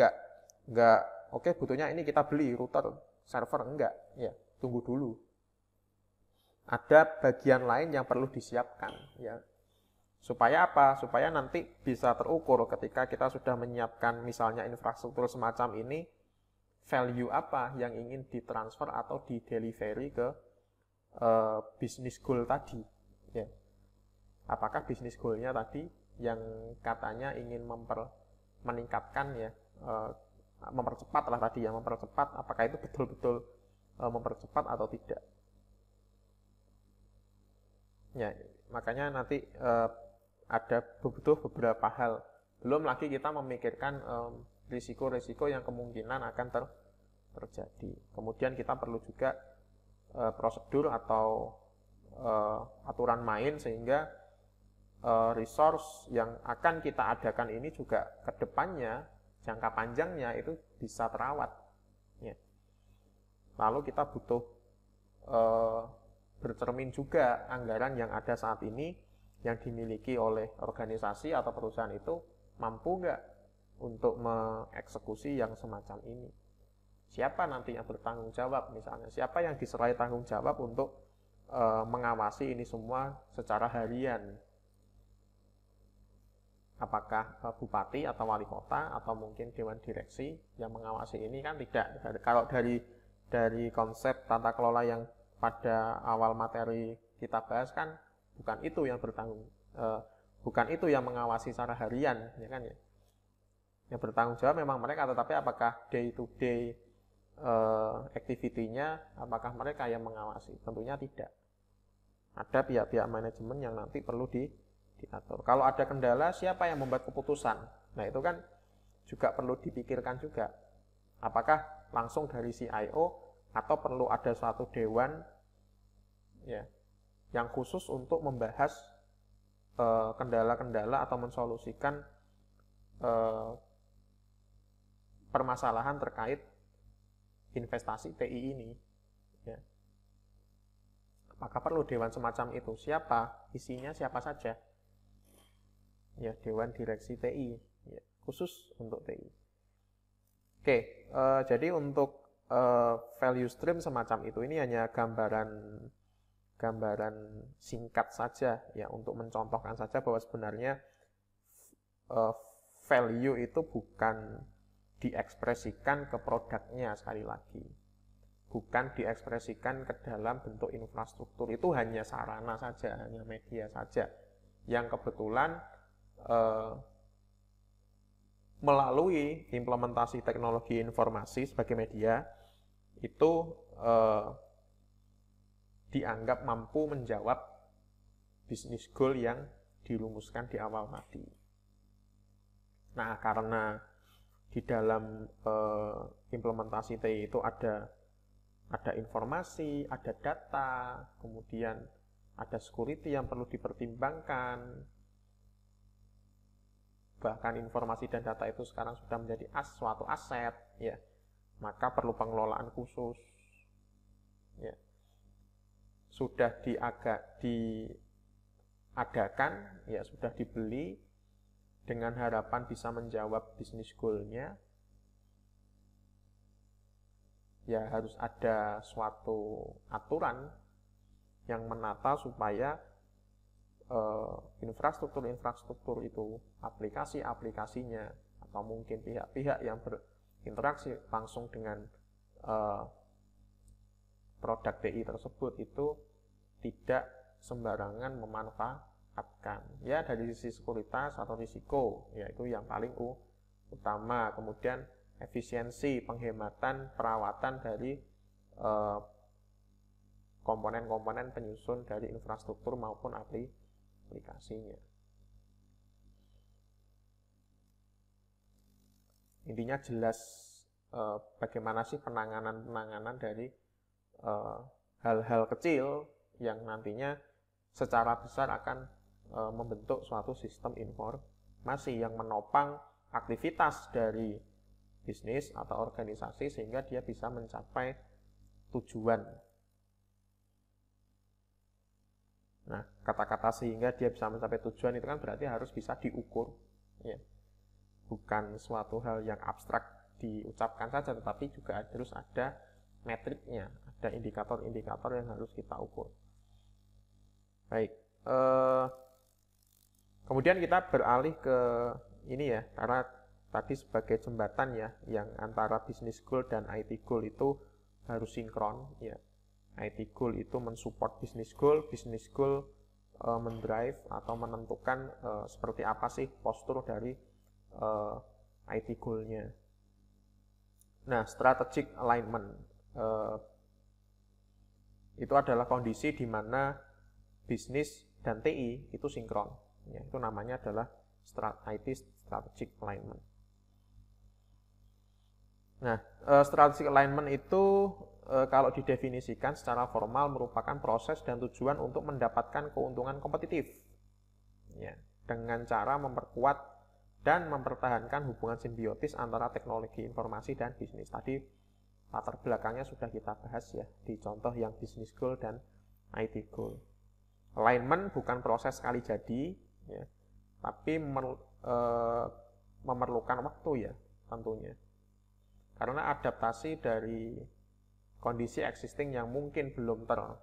enggak oke, butuhnya ini kita beli router, server, enggak ya. Tunggu dulu. Ada bagian lain yang perlu disiapkan ya. Supaya apa? Supaya nanti bisa terukur ketika kita sudah menyiapkan misalnya infrastruktur semacam ini, value apa yang ingin ditransfer atau di-delivery ke bisnis goal tadi ya. Apakah bisnis goal-nya tadi yang katanya ingin meningkatkan ya mempercepat lah tadi ya, mempercepat, apakah itu betul-betul mempercepat atau tidak. Ya, makanya nanti ada butuh beberapa hal. Belum lagi kita memikirkan risiko-risiko yang kemungkinan akan terjadi. Kemudian kita perlu juga prosedur atau aturan main sehingga resource yang akan kita adakan ini juga ke depannya, jangka panjangnya itu bisa terawat. Ya. Lalu kita butuh bercermin juga anggaran yang ada saat ini yang dimiliki oleh organisasi atau perusahaan itu mampu nggak untuk mengeksekusi yang semacam ini. Siapa nanti yang bertanggung jawab misalnya, siapa yang diserai tanggung jawab untuk mengawasi ini semua secara harian. Apakah bupati atau wali kota atau mungkin dewan direksi yang mengawasi ini? Kan tidak. Kalau dari konsep tata kelola yang pada awal materi kita bahas kan bukan itu yang bukan itu yang mengawasi secara harian, ya kan ya. Yang bertanggung jawab memang mereka, tetapi apakah day to day activity-nya, apakah mereka yang mengawasi? Tentunya tidak. Ada pihak-pihak manajemen yang nanti perlu diatur. Kalau ada kendala, siapa yang membuat keputusan? Nah, itu kan juga perlu dipikirkan juga. Apakah langsung dari CIO atau perlu ada suatu dewan ya yang khusus untuk membahas kendala-kendala atau mensolusikan permasalahan terkait investasi TI ini. Ya. Apakah perlu dewan semacam itu? Siapa? Isinya siapa saja? Ya, dewan direksi TI, ya, khusus untuk TI. Oke, jadi untuk value stream semacam itu ini hanya gambaran singkat saja ya, untuk mencontohkan saja bahwa sebenarnya value itu bukan diekspresikan ke produknya, sekali lagi bukan diekspresikan ke dalam bentuk infrastruktur. Itu hanya sarana saja, hanya media saja yang kebetulan melalui implementasi teknologi informasi sebagai media itu dianggap mampu menjawab bisnis goal yang dirumuskan di awal tadi. Nah, karena di dalam implementasi TI itu ada informasi, ada data, kemudian ada security yang perlu dipertimbangkan. Bahkan informasi dan data itu sekarang sudah menjadi suatu aset, ya, maka perlu pengelolaan khusus. Ya. Sudah diadakan, ya, sudah dibeli dengan harapan bisa menjawab bisnis goal-nya. Ya, harus ada suatu aturan yang menata supaya infrastruktur itu, aplikasi-aplikasinya, atau mungkin pihak-pihak yang berinteraksi langsung dengan produk TI tersebut itu tidak sembarangan memanfaatkan. Ya, dari sisi sekuritas atau risiko, yaitu yang paling utama. Kemudian efisiensi, penghematan, perawatan dari komponen-komponen penyusun dari infrastruktur maupun aplikasinya. Intinya jelas bagaimana sih penanganan dari hal-hal kecil yang nantinya secara besar akan membentuk suatu sistem informasi yang menopang aktivitas dari bisnis atau organisasi sehingga dia bisa mencapai tujuan. Nah, kata-kata sehingga dia bisa mencapai tujuan itu kan berarti harus bisa diukur, ya. Bukan suatu hal yang abstrak diucapkan saja, tetapi juga harus ada metriknya, ada indikator-indikator yang harus kita ukur. Baik, kemudian kita beralih ke ini ya, karena tadi sebagai jembatan ya, yang antara business goal dan IT goal itu harus sinkron, ya. IT goal itu mensupport business goal mendrive atau menentukan seperti apa sih postur dari IT goal-nya. Nah, strategic alignment itu adalah kondisi di mana bisnis dan TI itu sinkron. Ya, itu namanya adalah IT strategic alignment. Nah, strategic alignment itu kalau didefinisikan secara formal merupakan proses dan tujuan untuk mendapatkan keuntungan kompetitif. Ya, dengan cara memperkuat dan mempertahankan hubungan simbiotis antara teknologi informasi dan bisnis. Tadi latar belakangnya sudah kita bahas ya di contoh yang business goal dan IT goal. Alignment bukan proses sekali jadi, ya, tapi memerlukan waktu ya tentunya. Karena adaptasi dari kondisi existing yang mungkin belum dalam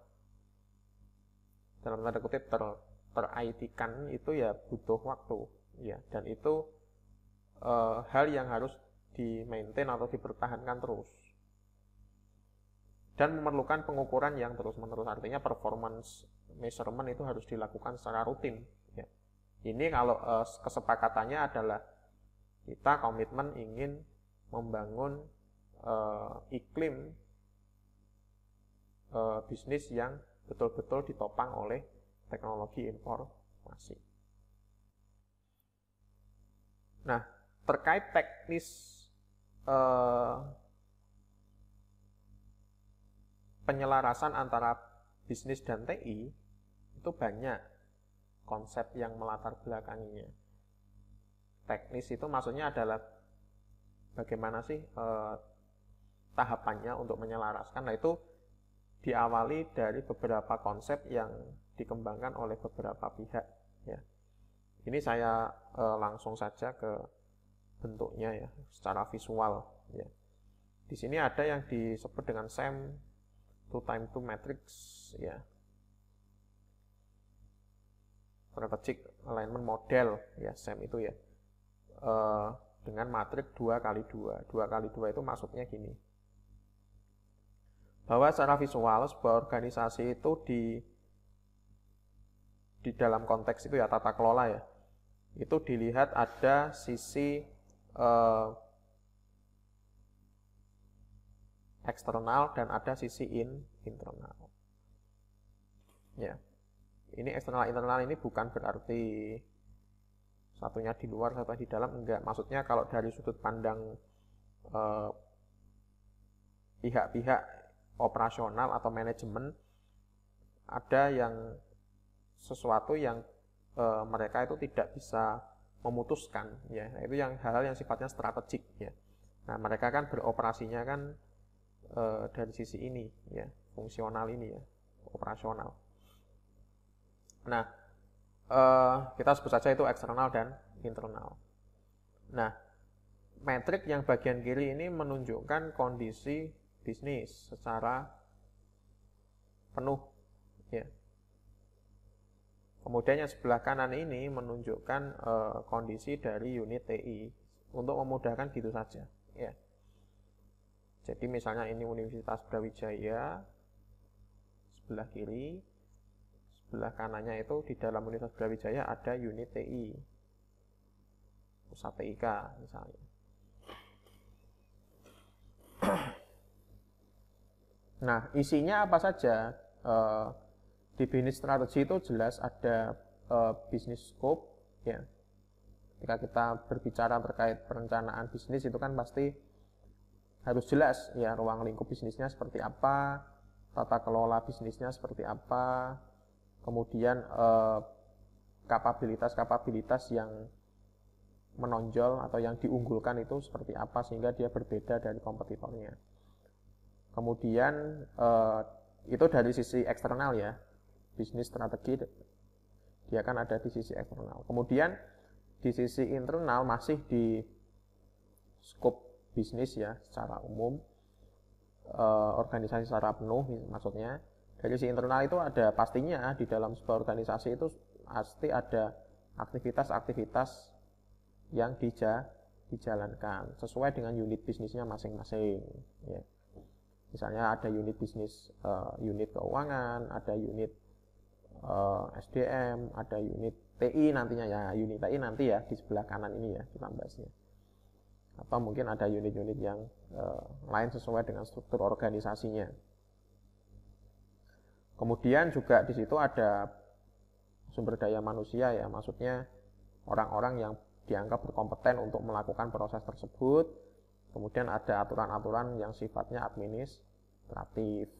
tanda kutip ter-IT-kan itu ya butuh waktu. Ya, dan itu hal yang harus di-maintain atau dipertahankan terus. Dan memerlukan pengukuran yang terus-menerus, artinya performance measurement itu harus dilakukan secara rutin. Ya. Ini kalau kesepakatannya adalah kita komitmen ingin membangun iklim bisnis yang betul-betul ditopang oleh teknologi informasi. Nah, terkait teknis penyelarasan antara bisnis dan TI, itu banyak konsep yang melatar belakanginya. Teknis itu maksudnya adalah bagaimana sih tahapannya untuk menyelaraskan. Nah, itu diawali dari beberapa konsep yang dikembangkan oleh beberapa pihak. Ya. Ini saya langsung saja ke bentuknya ya, secara visual. Ya. Di sini ada yang disebut dengan SAM 2x2 matrix, ya, strategic alignment model, ya, SAM itu ya, dengan matriks 2x2. 2x2 itu maksudnya gini, bahwa secara visual sebuah organisasi itu di dalam konteks itu ya tata kelola ya, itu dilihat ada sisi eksternal dan ada sisi internal. Ya, ini eksternal internal ini bukan berarti satunya di luar satunya di dalam, enggak. Maksudnya kalau dari sudut pandang pihak-pihak operasional atau manajemen, ada yang sesuatu yang mereka itu tidak bisa memutuskan, ya, itu yang hal-hal yang sifatnya strategik, ya. Nah, mereka kan beroperasinya kan dari sisi ini, ya, fungsional ini, ya, operasional. Nah, kita sebut saja itu eksternal dan internal. Nah, metrik yang bagian kiri ini menunjukkan kondisi bisnis secara penuh, ya. Kemudian yang sebelah kanan ini menunjukkan kondisi dari unit TI untuk memudahkan gitu saja, ya. Jadi misalnya ini Universitas Brawijaya sebelah kiri, sebelah kanannya itu di dalam Universitas Brawijaya ada unit TI, pusat TIK misalnya. Nah, isinya apa saja? Di bisnis strategi itu jelas ada bisnis scope, ya. Ketika kita berbicara terkait perencanaan bisnis itu kan pasti harus jelas ya, ruang lingkup bisnisnya seperti apa, tata kelola bisnisnya seperti apa, kemudian kapabilitas yang menonjol atau yang diunggulkan itu seperti apa sehingga dia berbeda dari kompetitornya. Kemudian itu dari sisi eksternal ya, bisnis strategi dia kan ada di sisi eksternal. Kemudian di sisi internal masih di scope bisnis ya secara umum, organisasi secara penuh maksudnya. Dari sisi internal itu ada pastinya di dalam sebuah organisasi itu pasti ada aktivitas-aktivitas yang dijalankan sesuai dengan unit bisnisnya masing-masing, ya. Misalnya ada unit bisnis, unit keuangan, ada unit SDM, ada unit TI nantinya ya, unit TI nanti ya di sebelah kanan ini ya kita bahasnya. atau mungkin ada unit-unit yang lain sesuai dengan struktur organisasinya. Kemudian juga di situ ada sumber daya manusia ya, maksudnya orang-orang yang dianggap berkompeten untuk melakukan proses tersebut. Kemudian ada aturan-aturan yang sifatnya administratif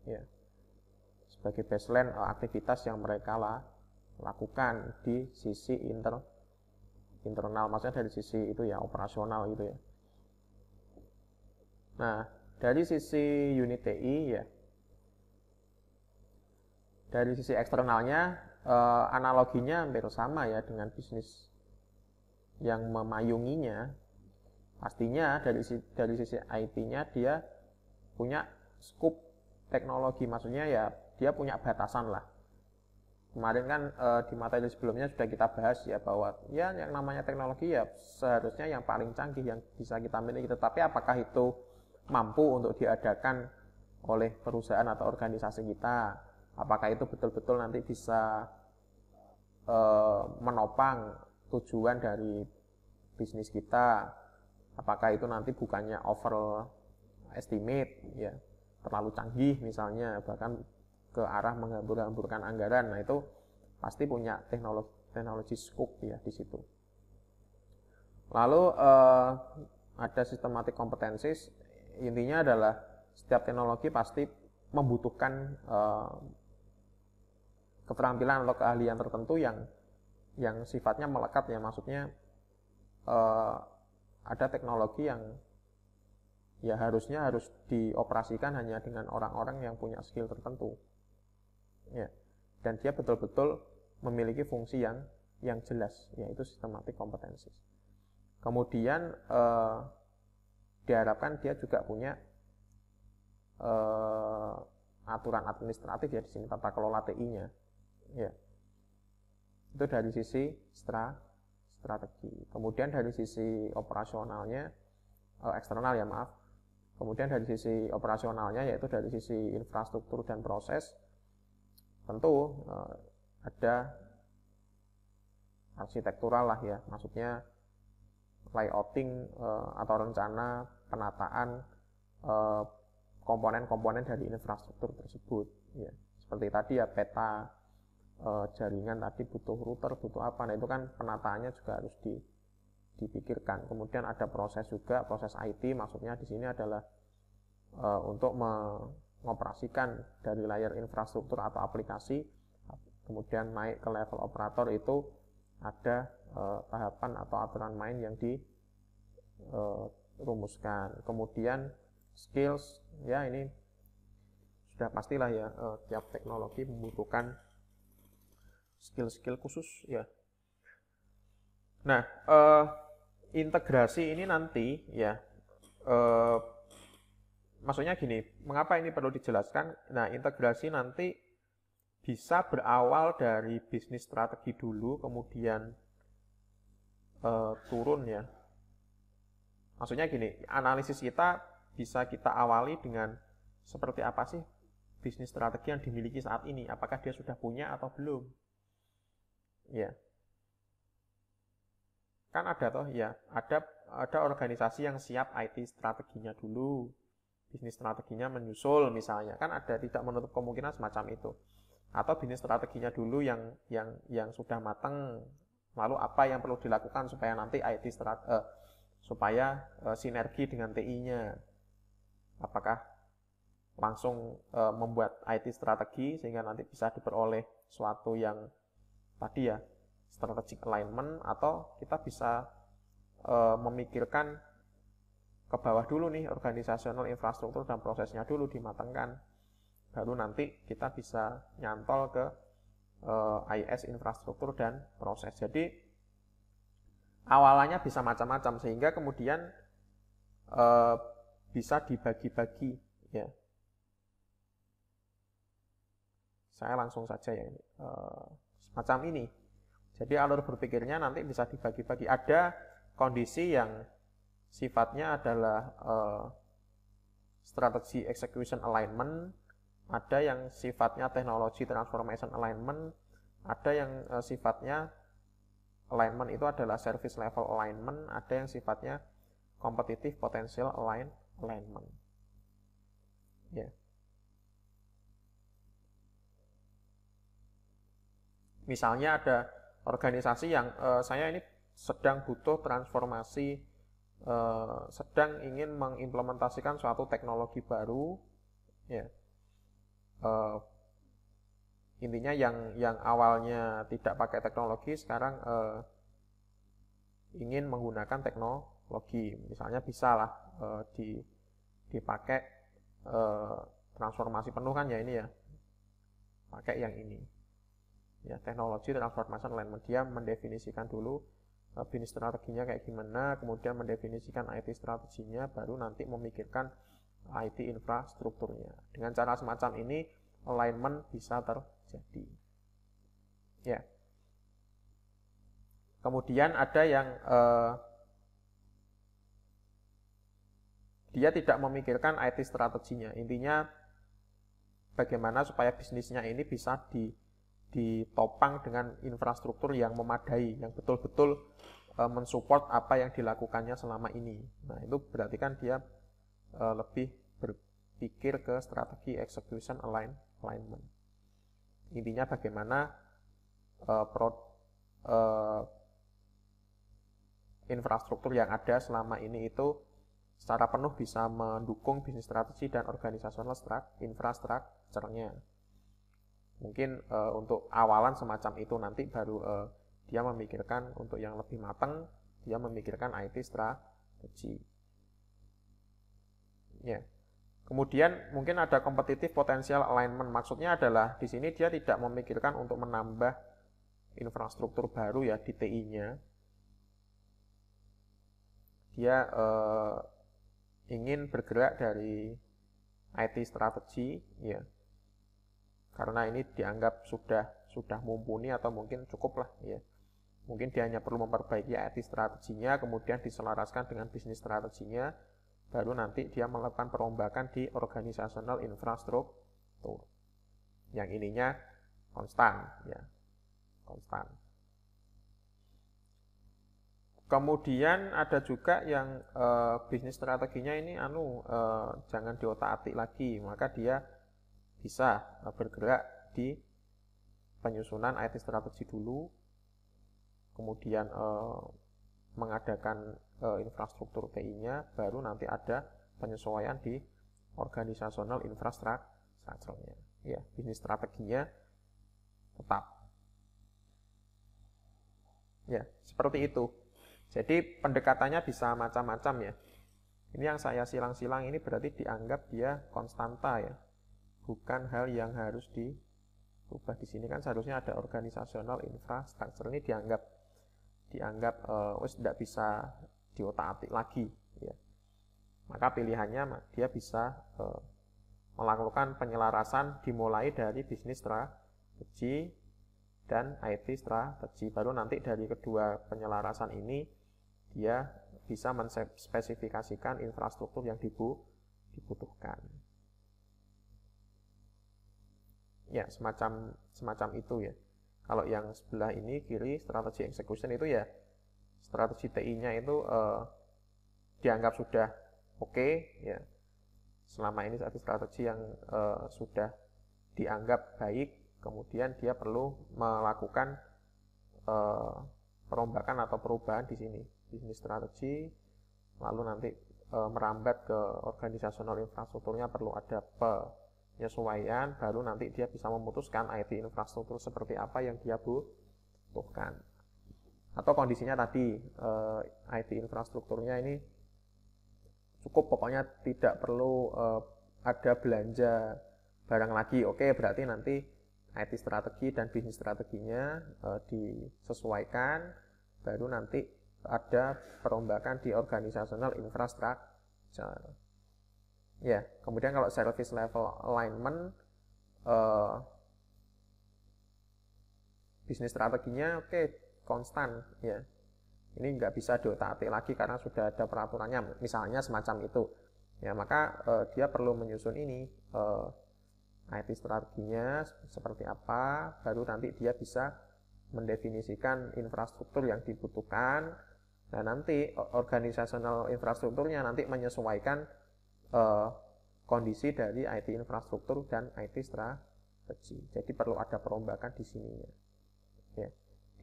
ya, sebagai baseline aktivitas yang mereka lakukan di sisi internal, maksudnya dari sisi itu ya operasional gitu ya. Nah, dari sisi unit TI ya, dari sisi eksternalnya analoginya hampir sama ya dengan bisnis yang memayunginya. Pastinya dari sisi IT-nya dia punya scope teknologi, maksudnya ya dia punya batasan lah. Kemarin kan di materi sebelumnya sudah kita bahas ya bahwa ya yang namanya teknologi ya seharusnya yang paling canggih yang bisa kita miliki, tetapi apakah itu mampu untuk diadakan oleh perusahaan atau organisasi kita? Apakah itu betul-betul nanti bisa menopang tujuan dari bisnis kita? Apakah itu nanti bukannya over estimate ya, terlalu canggih misalnya, bahkan ke arah menghambur-hamburkan anggaran. Nah, itu pasti punya teknologi scope ya di situ. Lalu ada systematic competencies. Intinya adalah setiap teknologi pasti membutuhkan keterampilan atau keahlian tertentu yang sifatnya melekat ya, maksudnya ada teknologi yang ya harusnya harus dioperasikan hanya dengan orang-orang yang punya skill tertentu ya, dan dia betul-betul memiliki fungsi yang jelas, yaitu systematic competencies. Kemudian diharapkan dia juga punya aturan administratif ya, di sini tata kelola TI-nya ya. Itu dari sisi strategi. Kemudian dari sisi operasionalnya, eksternal ya maaf. Kemudian dari sisi operasionalnya, yaitu dari sisi infrastruktur dan proses, tentu ada arsitektural lah ya, maksudnya layouting atau rencana penataan komponen-komponen dari infrastruktur tersebut ya. Seperti tadi ya, peta jaringan tadi butuh router, butuh apa, nah itu kan penataannya juga harus dipikirkan. Kemudian ada proses juga, proses IT, maksudnya di sini adalah untuk mengoperasikan dari layer infrastruktur atau aplikasi, kemudian naik ke level operator, itu ada tahapan atau aturan main yang dirumuskan. Kemudian skills ya, ini sudah pastilah ya, tiap teknologi membutuhkan skill-skill khusus ya. Nah, integrasi ini nanti ya, maksudnya gini, mengapa ini perlu dijelaskan? Nah, integrasi nanti bisa berawal dari bisnis strategi dulu, kemudian turun ya. Maksudnya gini, analisis kita bisa kita awali dengan seperti apa sih bisnis strategi yang dimiliki saat ini, apakah dia sudah punya atau belum. Ya, kan ada toh ya, ada organisasi yang siap IT strateginya dulu, bisnis strateginya menyusul misalnya, kan ada, tidak menutup kemungkinan semacam itu. Atau bisnis strateginya dulu yang sudah matang, lalu apa yang perlu dilakukan supaya nanti supaya sinergi dengan TI-nya. Apakah langsung membuat IT strategi sehingga nanti bisa diperoleh suatu yang tadi ya, strategic alignment, atau kita bisa memikirkan ke bawah dulu nih, organisasional infrastruktur dan prosesnya dulu dimatangkan, baru nanti kita bisa nyantol ke IS infrastruktur dan proses. Jadi awalnya bisa macam-macam sehingga kemudian bisa dibagi-bagi ya. Saya langsung saja ya, ini semacam ini. Jadi alur berpikirnya nanti bisa dibagi-bagi. Ada kondisi yang sifatnya adalah strategi execution alignment, ada yang sifatnya teknologi transformation alignment, ada yang sifatnya alignment itu adalah service level alignment, ada yang sifatnya competitive potential alignment. Ya. Misalnya ada organisasi yang saya ini sedang butuh transformasi, sedang ingin mengimplementasikan suatu teknologi baru, ya. Intinya yang awalnya tidak pakai teknologi sekarang ingin menggunakan teknologi, misalnya bisa lah dipakai transformasi penuh kan ya, ini ya, pakai yang ini ya, teknologi transformasi alignment. Dia mendefinisikan dulu bisnis strateginya kayak gimana, kemudian mendefinisikan IT strateginya, baru nanti memikirkan IT infrastrukturnya. Dengan cara semacam ini alignment bisa terjadi ya. Kemudian ada yang dia tidak memikirkan IT strateginya. Intinya bagaimana supaya bisnisnya ini bisa ditopang dengan infrastruktur yang memadai, yang betul-betul mensupport apa yang dilakukannya selama ini. Nah, itu berarti kan dia lebih berpikir ke strategi execution alignment. Intinya bagaimana infrastruktur yang ada selama ini itu secara penuh bisa mendukung bisnis strategi dan organisasional infrastrukturnya. Mungkin untuk awalan semacam itu, nanti baru dia memikirkan untuk yang lebih matang, dia memikirkan IT strategi. Ya. Kemudian mungkin ada competitive potential alignment. Maksudnya adalah di sini dia tidak memikirkan untuk menambah infrastruktur baru ya di TI-nya. Dia ingin bergerak dari IT strategi ya. Karena ini dianggap sudah mumpuni atau mungkin cukup lah ya. Mungkin dia hanya perlu memperbaiki IT strateginya, kemudian diselaraskan dengan bisnis strateginya, baru nanti dia melakukan perombakan di organisasional infrastruktur. Yang ininya konstan ya. Konstan. Kemudian ada juga yang bisnis strateginya ini jangan diotak-atik lagi, maka dia bisa bergerak di penyusunan IT strategi dulu, kemudian mengadakan infrastruktur TI-nya, baru nanti ada penyesuaian di organisasional infrastrukturnya. Ya, bisnis strateginya tetap. Ya, seperti itu. Jadi pendekatannya bisa macam-macam ya. Ini yang saya silang-silang ini berarti dianggap dia konstanta ya. Bukan hal yang harus diubah. Di sini kan seharusnya ada organisasional infrastruktur, ini dianggap tidak bisa diotak-atik lagi ya. Maka pilihannya dia bisa melakukan penyelarasan dimulai dari bisnis strategi dan IT strategi, baru nanti dari kedua penyelarasan ini dia bisa menspesifikasikan infrastruktur yang dibutuhkan. Ya, semacam itu ya. Kalau yang sebelah ini kiri strategi execution itu ya, strategi TI-nya itu dianggap sudah oke ya. Selama ini strategi yang sudah dianggap baik, kemudian dia perlu melakukan perombakan atau perubahan di sini, bisnis strategi, lalu nanti merambat ke organisasional infrastrukturnya perlu ada penyesuaian, baru nanti dia bisa memutuskan IT infrastruktur seperti apa yang dia butuhkan. Atau kondisinya tadi IT infrastrukturnya ini cukup, pokoknya tidak perlu ada belanja barang lagi. Oke, berarti nanti IT strategi dan bisnis strateginya disesuaikan, baru nanti ada perombakan di organisasional infrastruktur. Ya, kemudian kalau service level alignment, bisnis strateginya oke, konstan ya. Ini nggak bisa diotak-atik lagi karena sudah ada peraturannya, misalnya semacam itu. Ya, maka dia perlu menyusun ini IT strateginya seperti apa, baru nanti dia bisa mendefinisikan infrastruktur yang dibutuhkan, Nah, nanti organizational infrastrukturnya nanti menyesuaikan kondisi dari IT infrastruktur dan IT strategi. Jadi perlu ada perombakan di sininya, ya,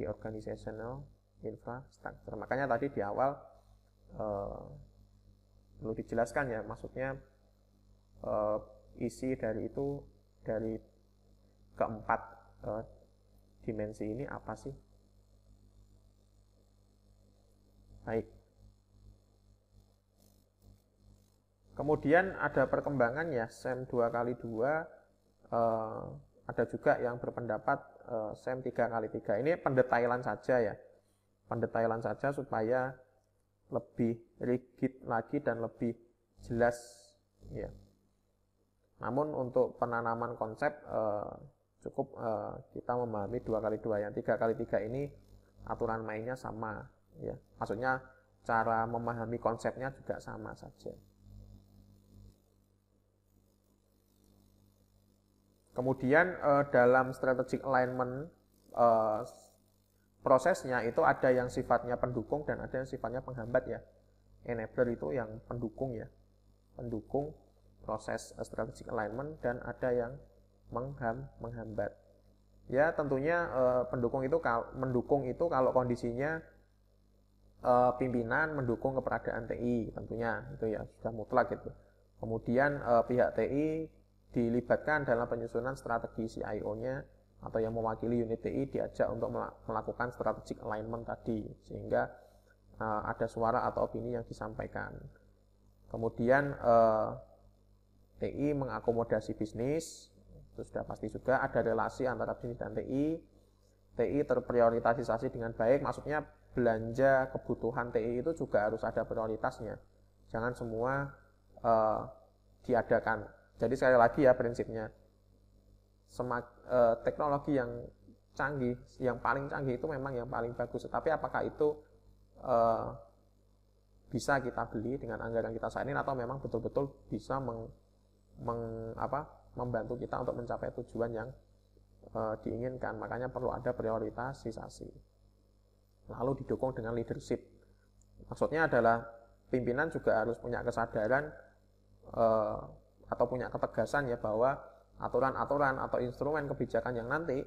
di organizational infrastructure. Makanya tadi di awal perlu dijelaskan ya, maksudnya isi dari itu, dari keempat dimensi ini apa sih? Baik. Kemudian ada perkembangan ya, SEM 2x2, ada juga yang berpendapat SEM 3x3. Ini pendetailan saja ya, pendetailan saja supaya lebih rigid lagi dan lebih jelas ya. Namun untuk penanaman konsep cukup kita memahami 2x2. Yang 3x3 ini aturan mainnya sama ya. Maksudnya cara memahami konsepnya juga sama saja. Kemudian dalam strategic alignment prosesnya itu ada yang sifatnya pendukung dan ada yang sifatnya penghambat ya. Enabler itu yang pendukung ya, pendukung proses strategic alignment, dan ada yang menghambat. Ya tentunya mendukung itu kalau kondisinya pimpinan mendukung keberadaan TI, tentunya itu ya sudah mutlak gitu. Kemudian pihak TI dilibatkan dalam penyusunan strategi CIO-nya atau yang mewakili unit TI diajak untuk melakukan strategic alignment tadi, sehingga ada suara atau opini yang disampaikan. Kemudian TI mengakomodasi bisnis, itu sudah pasti juga. Ada relasi antara bisnis dan TI. TI terprioritasasi dengan baik, maksudnya belanja kebutuhan TI itu juga harus ada prioritasnya. Jangan semua diadakan. Jadi sekali lagi ya prinsipnya, teknologi yang canggih, yang paling canggih itu memang yang paling bagus. Tapi apakah itu bisa kita beli dengan anggaran kita saat ini, atau memang betul-betul bisa membantu kita untuk mencapai tujuan yang diinginkan. Makanya perlu ada prioritasisasi. Lalu didukung dengan leadership. Maksudnya adalah pimpinan juga harus punya kesadaran atau punya ketegasan ya, bahwa aturan-aturan atau instrumen kebijakan yang nanti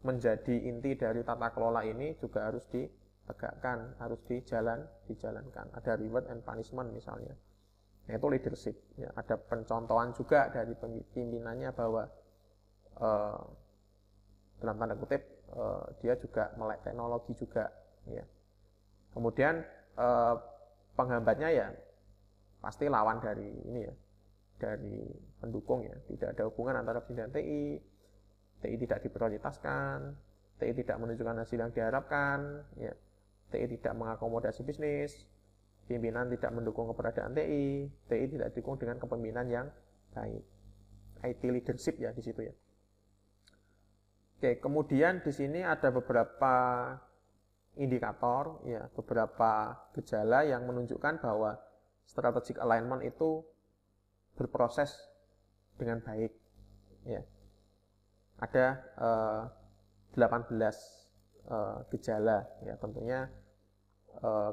menjadi inti dari tata kelola ini juga harus ditegakkan, harus dijalankan. Ada reward and punishment misalnya. Nah, itu leadership. Ya, ada pencontohan juga dari pimpinannya bahwa dalam tanda kutip dia juga melek teknologi juga. Ya. Kemudian penghambatnya ya pasti lawan dari ini ya, dari pendukung ya. Tidak ada hubungan antara bisnis dan TI. TI tidak diprioritaskan, TI tidak menunjukkan hasil yang diharapkan, ya. TI tidak mengakomodasi bisnis, pimpinan tidak mendukung keberadaan TI tidak didukung dengan kepemimpinan yang baik. IT leadership ya di situ ya. Oke, kemudian di sini ada beberapa indikator ya, beberapa gejala yang menunjukkan bahwa strategic alignment itu berproses dengan baik ya. Ada 18 gejala ya, tentunya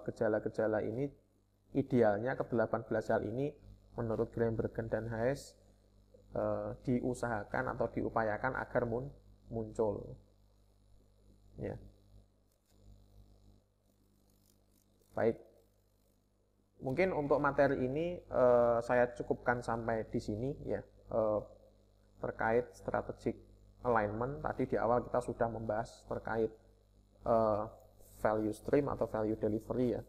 gejala-gejala ini idealnya ke-18 hal ini menurut Grimbergen dan Hayes diusahakan atau diupayakan agar muncul ya. Baik, mungkin untuk materi ini saya cukupkan sampai di sini ya, terkait strategic alignment. Tadi di awal kita sudah membahas terkait value stream atau value delivery ya.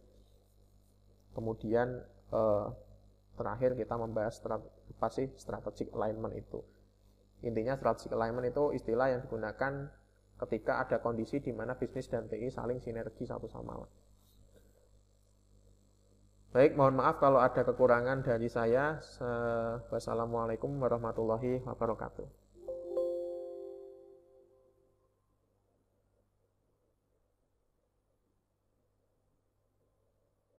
Kemudian terakhir kita membahas apa sih strategic alignment itu. Intinya strategic alignment itu istilah yang digunakan ketika ada kondisi di mana bisnis dan TI saling sinergi satu sama lain. Baik, mohon maaf kalau ada kekurangan dari saya. Wassalamualaikum warahmatullahi wabarakatuh.